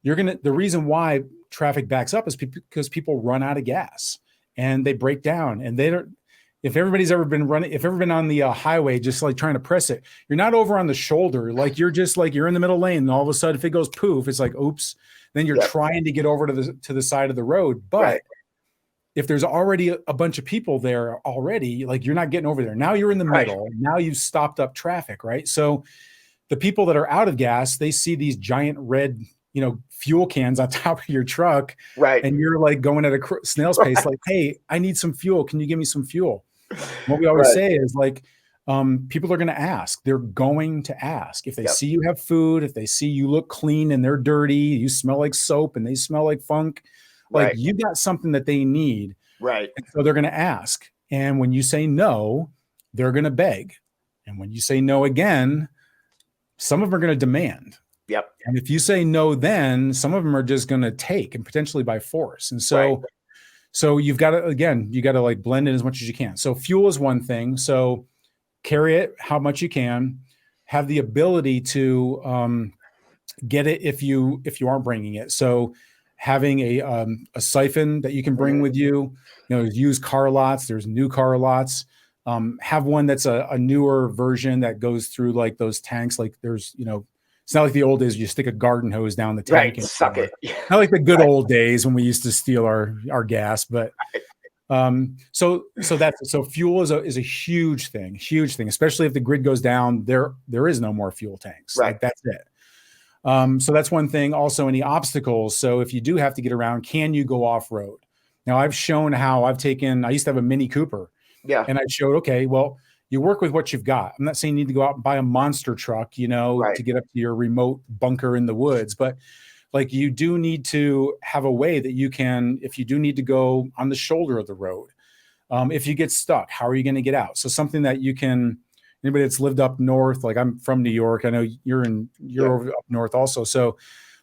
the reason why traffic backs up is because people run out of gas and they break down, and they don't. If everybody's ever been on the highway, just like trying to press it, you're not over on the shoulder. Like, you're just like, you're in the middle lane, and all of a sudden, if it goes poof, it's like, oops. Then you're trying to get over to the side of the road. But if there's already a bunch of people there already, like, you're not getting over there. Now you're in the middle. Now you've stopped up traffic, right? So the people that are out of gas, they see these giant red, fuel cans on top of your truck. Right. And you're, like, going at a snail's pace, like, hey, I need some fuel. Can you give me some fuel? What we always say is, like, people are going to ask. They're going to ask. If they see you have food, if they see you look clean and they're dirty, you smell like soap and they smell like funk, like, you got something that they need. Right. And so they're going to ask. And when you say no, they're going to beg. And when you say no again, some of them are going to demand. Yep. And if you say no, then some of them are just going to take, and potentially by force. And so, so you've got to, like, blend in as much as you can. So fuel is one thing. So carry it how much you can, have the ability to get it if you aren't bringing it. So having a siphon that you can bring with you, use car lots. There's new car lots. Have one that's a newer version that goes through, like, those tanks. Like, there's, it's not like the old days, you stick a garden hose down the tank and suck it. Not like the good old days when we used to steal our gas, but so fuel is a huge thing, especially if the grid goes down. There is no more fuel tanks. Like, that's it. So that's one thing. Also, any obstacles. So if you do have to get around, can you go off road? Now, I've shown how I used to have a Mini Cooper. Yeah. And I showed, okay, well, you work with what you've got. I'm not saying you need to go out and buy a monster truck, to get up to your remote bunker in the woods, but, like, you do need to have a way that you can, if you do need to go on the shoulder of the road, If you get stuck, how are you going to get out? So something that you can, anybody that's lived up north, like I'm from New York, I know you're over up north also. So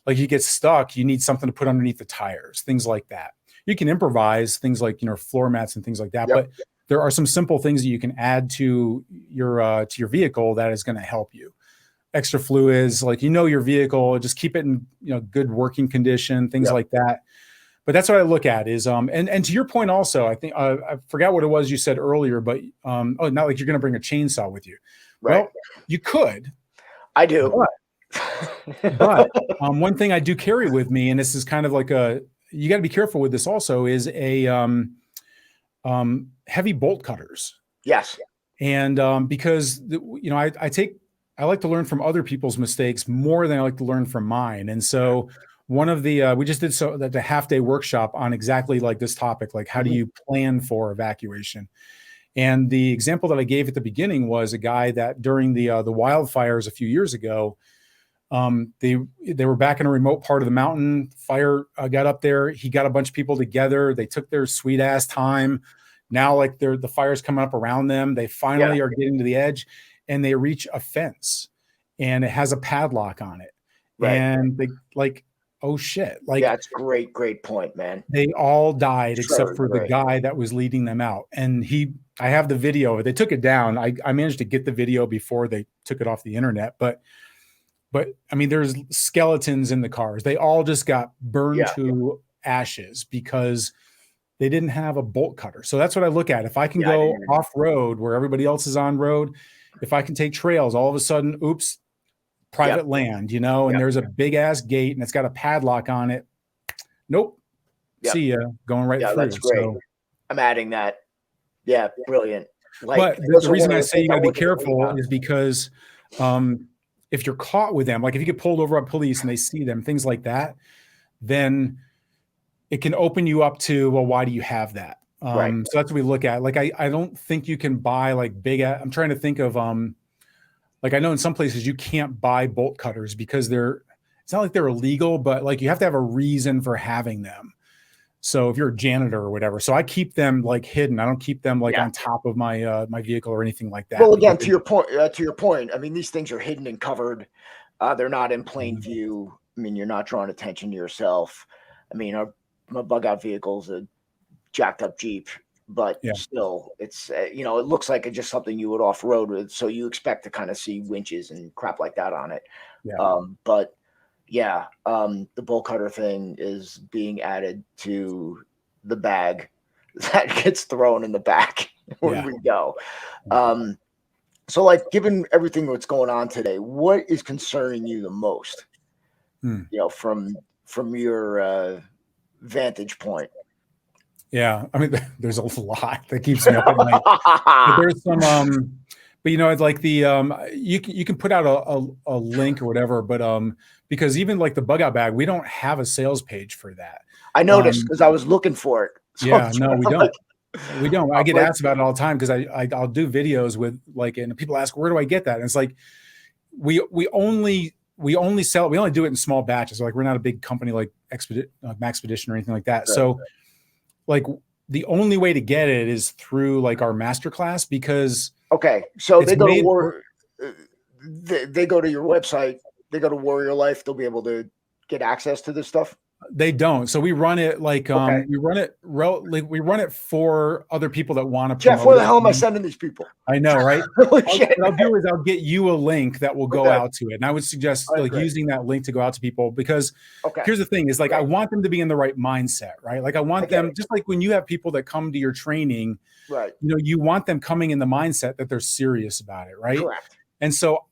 like you get stuck, you need something to put underneath the tires, things like that. You can improvise things like, floor mats and things like that. But there are some simple things that you can add to your vehicle that is going to help you. Extra fluids, like, your vehicle, just keep it in, good working condition, things like that. But that's what I look at is, and to your point also, I think, I forgot what it was you said earlier, but, not like you're going to bring a chainsaw with you. Right. Well, you could. I do. But one thing I do carry with me, and this is kind of like you got to be careful with this also, is a heavy bolt cutters. Yes. And because, I like to learn from other people's mistakes more than I like to learn from mine. And so one of the, we just did the half-day workshop on exactly like this topic, like how do you plan for evacuation? And the example that I gave at the beginning was a guy that during the wildfires a few years ago, they were back in a remote part of the mountain. Fire got up there. He got a bunch of people together. They took their sweet ass time. Now, like the fire's coming up around them. They finally are getting to the edge, and they reach a fence, and it has a padlock on it. Right. And they like, oh shit! Like, that's great point, man. They all died except for the guy that was leading them out. And I have the video. They took it down. I managed to get the video before they took it off the internet, but I mean, there's skeletons in the cars. They all just got burned to ashes because they didn't have a bolt cutter. So that's what I look at. If I can go off road where everybody else is on road, if I can take trails, all of a sudden, oops, private land, and there's a big ass gate and it's got a padlock on it. Nope. See ya, going right through. That's great. So, I'm adding that. Yeah, brilliant. But the reason I say you got to be careful is because if you're caught with them, like if you get pulled over by police and they see them, things like that, then it can open you up to, well, why do you have that? So that's what we look at. Like, I don't think you can buy like I'm trying to think of, like I know in some places you can't buy bolt cutters because it's not like they're illegal, but like you have to have a reason for having them. So if you're a janitor or whatever, so I keep them like hidden. I don't keep them like on top of my my vehicle or anything like that. Well, again, to your point, I mean, these things are hidden and covered. They're not in plain view. I mean, you're not drawing attention to yourself. I mean, my bug out vehicle's a jacked up Jeep, but still, it's it looks like it's just something you would off road with. So you expect to kind of see winches and crap like that on it. But the bolt cutter thing is being added to the bag that gets thrown in the back when we go. So like, given everything that's going on today, what is concerning you the most? From your vantage point. Yeah, I mean, there's a lot that keeps me up at night. But there's some, but it's like the you can put out a link or whatever, but because even like the bug out bag, we don't have a sales page for that. I noticed because I was looking for it. So no, we don't. We don't. I get asked about it all the time because I'll do videos with like, and people ask, where do I get that? And it's like, we only sell it. We only do it in small batches. So like, we're not a big company like Maxpedition or anything like that. Right. So like the only way to get it is through like our masterclass because. Okay. So they go they go to your website, they go to Warrior Life. They'll be able to get access to this stuff. They don't. So we run it like we run it for other people that want to. Jeff, where the hell am I sending these people? I know, right? What I'll do is I'll get you a link that will go out to it, and I would suggest using that link to go out to people because here's the thing: is like I want them to be in the right mindset, right? Like I want them just like when you have people that come to your training, right? You want them coming in the mindset that they're serious about it, right? Correct. And so.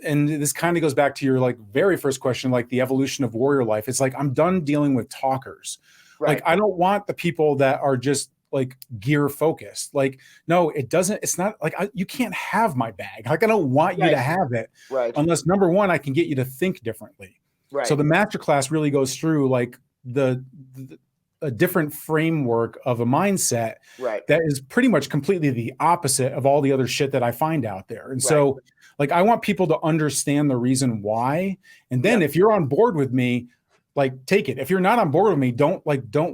And this kind of goes back to your like very first question, like the evolution of warrior life. It's like, I'm done dealing with talkers. Right. Like, I don't want the people that are just like gear focused. Like, no, it's not like you can't have my bag. Like, I don't want you to have it unless number one, I can get you to think differently. Right. So the masterclass really goes through like a different framework of a mindset that is pretty much completely the opposite of all the other shit that I find out there. And so like, I want people to understand the reason why. And then if you're on board with me, like take it. If you're not on board with me, don't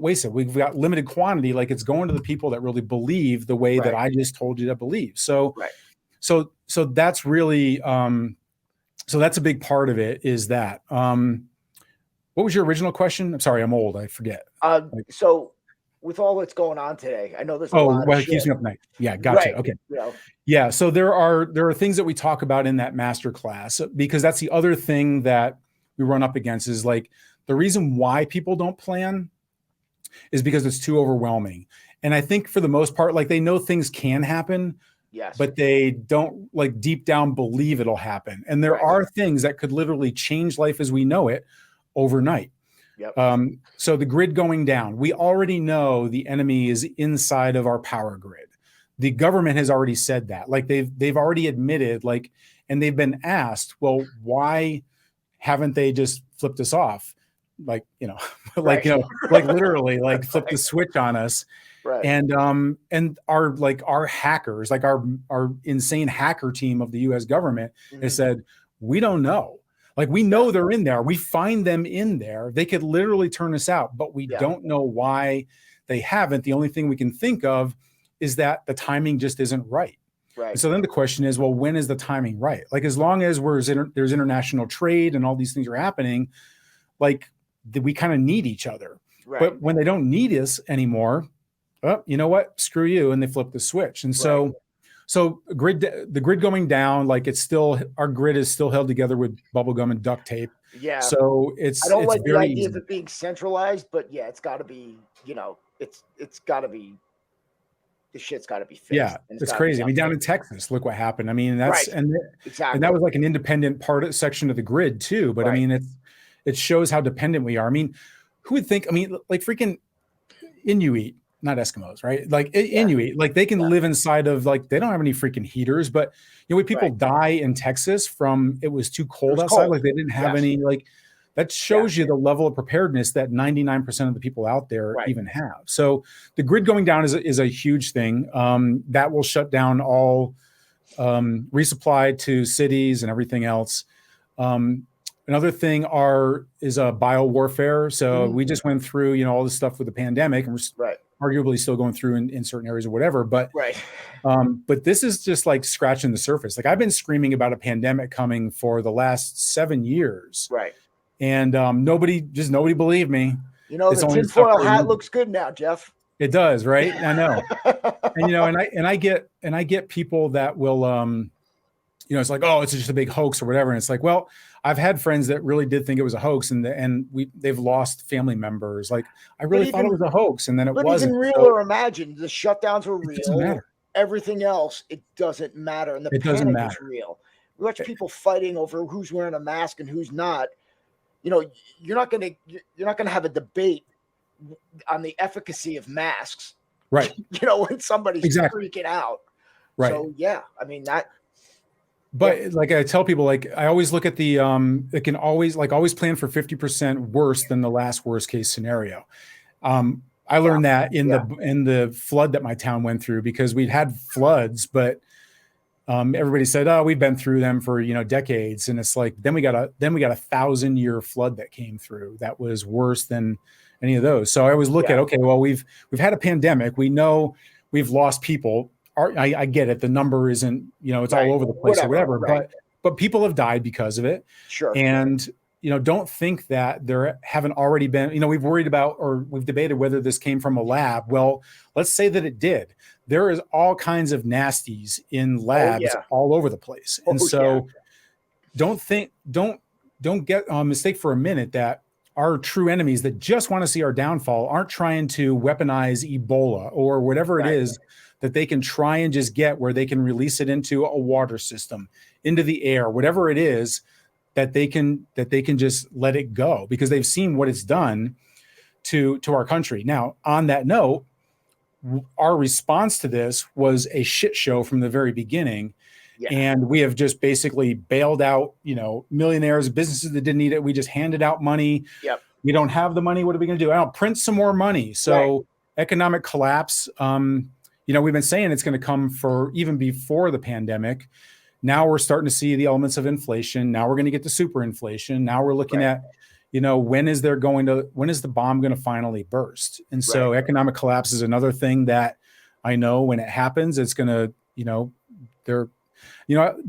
waste it. We've got limited quantity. Like it's going to the people that really believe the way that I just told you to believe. So, so that's really, so that's a big part of it is that, what was your original question? I'm sorry, I'm old. I forget. So with all that's going on today, I know there's a lot well, of it keeps me up night. Yeah, gotcha. Okay. Yeah. So there are things that we talk about in that master class, because that's the other thing that we run up against is like the reason why people don't plan is because it's too overwhelming. And I think for the most part, like they know things can happen, but they don't like deep down believe it'll happen. And there are things that could literally change life as we know it overnight. So the grid going down, we already know the enemy is inside of our power grid. The government has already said that, like they've already admitted, like, and they've been asked, well, why haven't they just flipped us off? Like, you know, like, you know, like literally like flip the switch on us. And our hackers, like our insane hacker team of the US government has said, we don't know. Like we know they're in there. We find them in there. They could literally turn us out, but we don't know why they haven't. The only thing we can think of is that the timing just isn't right. And so then the question is, well, when is the timing right? Like as long as there's international trade and all these things are happening, like we kind of need each other. But when they don't need us anymore, oh, you know what? Screw you. And they flip the switch. And so the grid going down, like it's still, our grid is still held together with bubble gum and duct tape. So I don't like the idea of it being centralized, but it's got to be, you know, it's got to be, the shit's got to be fixed. Yeah, it's crazy. I mean, down in Texas, look what happened. I mean, that's and that was like an independent section of the grid too. But I mean, it shows how dependent we are. I mean, who would think? I mean, like freaking Inuit. Not Eskimos, right? Like Inuit, like they can live inside of, like, they don't have any freaking heaters, but you know, when people die in Texas from, it was too cold outside, like they didn't have any, like that shows you the level of preparedness that 99% of the people out there even have. So the grid going down is a huge thing. That will shut down all resupply to cities and everything else. Another thing is a bio warfare. So we just went through, you know, all this stuff with the pandemic, and we're arguably still going through in certain areas or whatever. But but this is just like scratching the surface. Like I've been screaming about a pandemic coming for the last 7 years. And nobody believed me. You know, the tinfoil hat looks good now, Jeff. It does, right? I know. And you know, and I get people that will you know, it's like, oh, it's just a big hoax or whatever. And it's like, well, I've had friends that really did think it was a hoax, and they've lost family members. Like I really thought it was a hoax, and then it wasn't. Even real or imagined, the shutdowns were real. Everything else, it doesn't matter, and the panic is real. We watch people fighting over who's wearing a mask and who's not. You know, you're not gonna have a debate on the efficacy of masks, right? You know, when somebody's freaking out, right? So yeah, I mean that. But like I tell people, like I always look at the it can always plan for 50% worse than the last worst case scenario. I learned that in the flood that my town went through, because we'd had floods, but everybody said, oh, we've been through them for, you know, decades. And it's like, then we got a 1,000-year flood that came through that was worse than any of those. So I always look at, okay, well, we've had a pandemic. We know we've lost people. I get it. The number isn't, you know, it's all over the place or whatever, but people have died because of it. And, you know, don't think that there haven't already been, you know, we've worried about, or we've debated whether this came from a lab. Well, let's say that it did. There is all kinds of nasties in labs all over the place. And so don't get mistake for a minute that our true enemies that just want to see our downfall aren't trying to weaponize Ebola or whatever it is that they can try and just get, where they can release it into a water system, into the air, whatever it is, that they can just let it go, because they've seen what it's done to our country. Now, on that note, our response to this was a shit show from the very beginning. And we have just basically bailed out, you know, millionaires, businesses that didn't need it. We just handed out money. We don't have the money. What are we going to do? I'll print some more money. So economic collapse, you know, we've been saying it's going to come for even before the pandemic. Now we're starting to see the elements of inflation. Now we're going to get to super inflation. Now we're looking at, when is the bomb going to finally burst? And so economic collapse is another thing that I know when it happens, it's going to,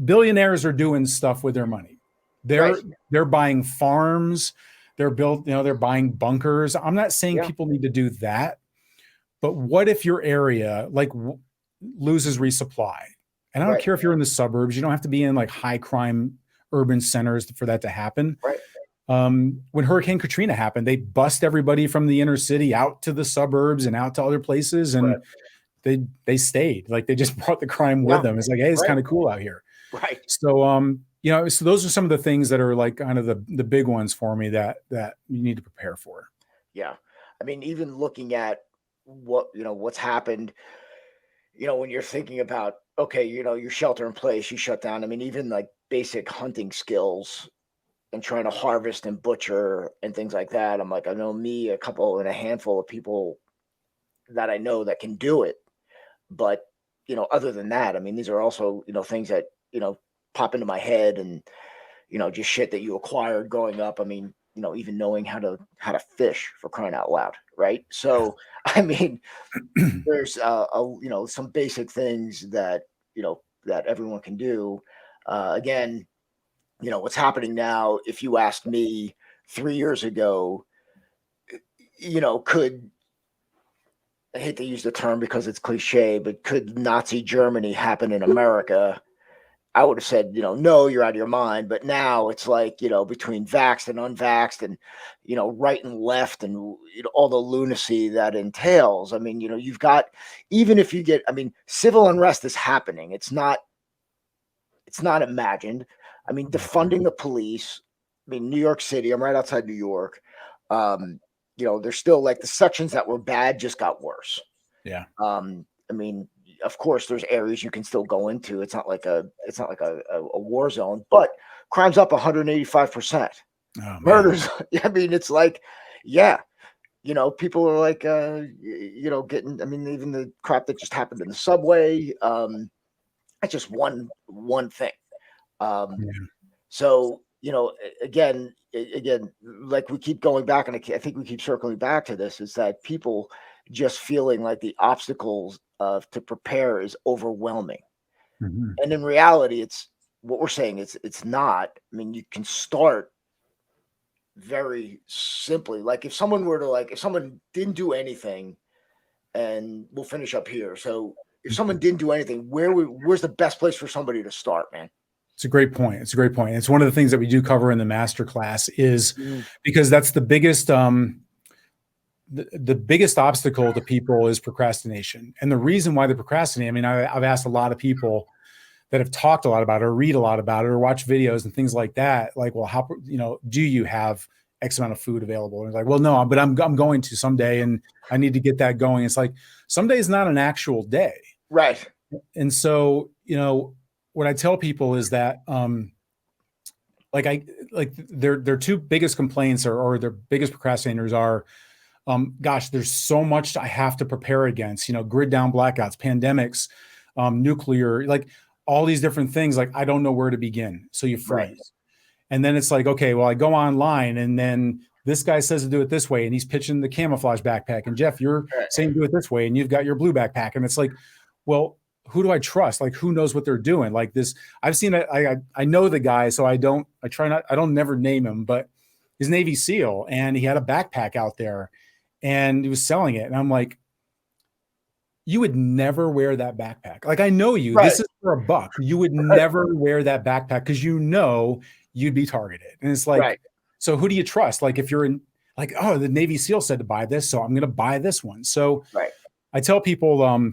billionaires are doing stuff with their money. They're buying farms, they're buying bunkers. I'm not saying people need to do that, but what if your area loses resupply? And I don't care if you're in the suburbs, you don't have to be in like high crime urban centers for that to happen. Right. When Hurricane Katrina happened, they bust everybody from the inner city out to the suburbs and out to other places. And they stayed, like they just brought the crime with them. It's like, hey, it's kind of cool out here. Right. So, so those are some of the things that are like kind of the big ones for me that you need to prepare for. Yeah. I mean, even looking at what's happened, when you're thinking about, okay, your shelter in place, you shut down. I mean, even like basic hunting skills and trying to harvest and butcher and things like that. I'm like, I know a handful of people that I know that can do it. But, other than that, I mean, these are also, things that, pop into my head and, just shit that you acquired growing up. I mean, even knowing how to fish, for crying out loud. Right. So, I mean, there's, some basic things that, that everyone can do. Again, what's happening now, if you asked me 3 years ago, I hate to use the term because it's cliche, but could Nazi Germany happen in America? I would have said, no, you're out of your mind. But now it's like, between vaxxed and unvaxxed and, right and left and all the lunacy that entails. I mean, you've got, even if you get, I mean, civil unrest is happening. It's not imagined. I mean, defunding the police. I mean, New York City, I'm right outside New York. There's still like the sections that were bad just got worse. Yeah. I mean, of course, there's areas you can still go into. It's not like a war zone, but crime's up 185%. Murders. I mean, it's like, people are like, getting. I mean, even the crap that just happened in the subway. That's just one thing. So, again, like we keep going back, and I think we keep circling back to this, is that people just feeling like the obstacles to prepare is overwhelming. Mm-hmm. And in reality, it's what we're saying. It's not. I mean, you can start very simply. Like if someone didn't do anything, and we'll finish up here. So if someone didn't do anything, where's the best place for somebody to start, man? It's a great point. It's one of the things that we do cover in the masterclass is because that's the biggest, the biggest obstacle to people is procrastination. And the reason why they procrastinate, I mean, I've asked a lot of people that have talked a lot about it or read a lot about it or watch videos and things like that. Like, well, how, do you have X amount of food available? And it's like, well, no, but I'm going to someday and I need to get that going. It's like, someday is not an actual day. Right. And so, what I tell people is that, their two biggest complaints or their biggest procrastinators are, gosh, there's so much I have to prepare against, grid down blackouts, pandemics, nuclear, like all these different things. Like, I don't know where to begin. So you freeze. Right. And then it's like, okay, well, I go online and then this guy says to do it this way. And he's pitching the camouflage backpack. And Jeff, you're saying do it this way. And you've got your blue backpack. And it's like, well, who do I trust? Like, who knows what they're doing? Like this, I've seen it. I know the guy, so I don't never name him, but he's Navy SEAL and he had a backpack out there and he was selling it. And I'm like, you would never wear that backpack. Like, I know you, This is for $1. You would never wear that backpack because you'd be targeted. And it's like, so who do you trust? Like, if you're in like, oh, the Navy SEAL said to buy this, so I'm going to buy this one. So I tell people,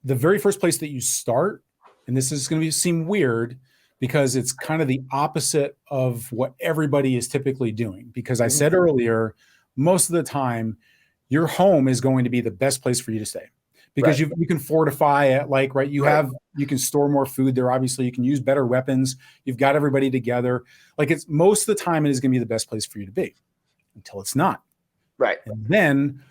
the very first place that you start, and this is going to seem weird because it's kind of the opposite of what everybody is typically doing. Because I said earlier, most of the time, your home is going to be the best place for you to stay because you can fortify it. Like, you can store more food there. Obviously, you can use better weapons. You've got everybody together. Like, it's most of the time, it is going to be the best place for you to be until it's not. Right. And then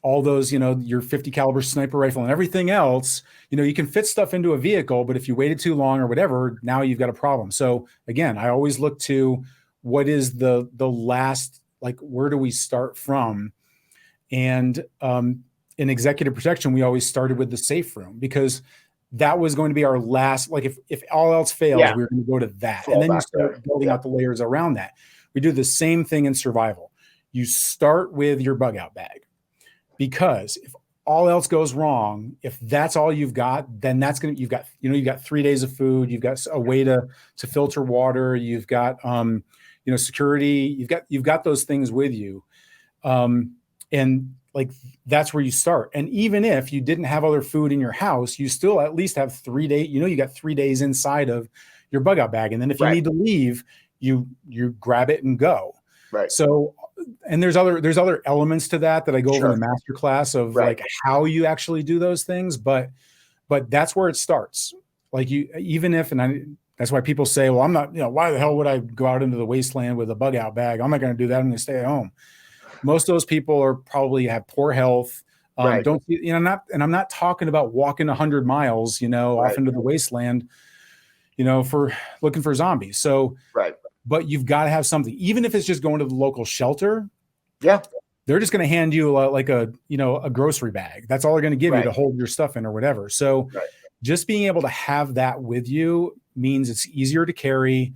all those, your 50 caliber sniper rifle and everything else, you can fit stuff into a vehicle, but if you waited too long or whatever, now you've got a problem. So again, I always look to what is the last Like, where do we start from? And in executive protection, we always started with the safe room because that was going to be our last, like if all else fails, we were going to go to that. And then you start building out the layers around that. We do the same thing in survival. You start with your bug out bag, because if all else goes wrong, if that's all you've got, then you've got 3 days of food, you've got a way to filter water, you've got security, you've got those things with you. And like, that's where you start. And even if you didn't have other food in your house, you still at least have 3 days, you got 3 days inside of your bug out bag. And then if you need to leave, you grab it and go. Right. So, and there's other elements to that I go over in the masterclass of like how you actually do those things. But that's where it starts. Like that's why people say, well, I'm not, why the hell would I go out into the wasteland with a bug out bag? I'm not going to do that. I'm going to stay at home. Most of those people are probably have poor health. I'm not talking about walking 100 miles, off into the wasteland, for looking for zombies. So, but you've got to have something, even if it's just going to the local shelter. Yeah. They're just going to hand you like a grocery bag. That's all they're going to give you to hold your stuff in or whatever. So just being able to have that with you means it's easier to carry.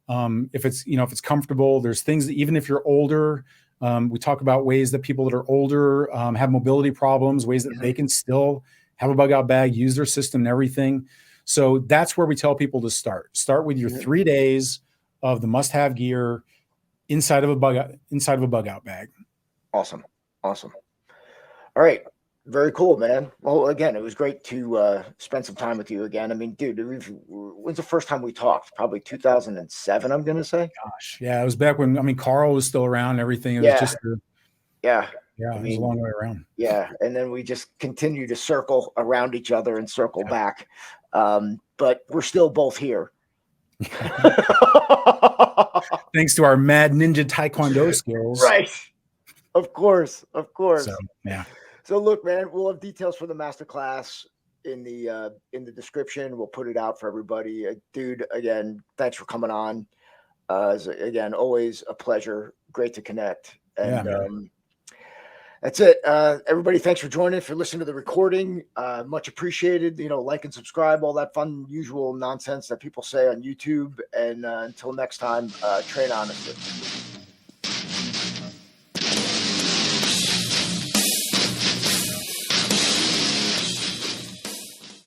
If it's comfortable, there's things that even if you're older, we talk about ways that people that are older have mobility problems, ways that they can still have a bug out bag, use their system and everything. So that's where we tell people to start. Start with your 3 days of the must-have gear inside of a bug out bag. Awesome. All right. Very cool, man. Well, again, it was great to spend some time with you again. I mean, dude, when's the first time we talked? Probably 2007, I'm going to say. Gosh, yeah, it was back when, Carl was still around and everything. It was just it was a long way around. Yeah, and then we just continue to circle around each other and circle back. But we're still both here. Thanks to our mad ninja taekwondo skills. Right. Of course. So, yeah. So look, man, we'll have details for the masterclass in the description. We'll put it out for everybody. Dude, again, thanks for coming on. Again, always a pleasure. Great to connect. And that's it. Everybody, thanks for joining, for listening to the recording. Much appreciated. Like and subscribe, all that fun, usual nonsense that people say on YouTube. And until next time, train honestly.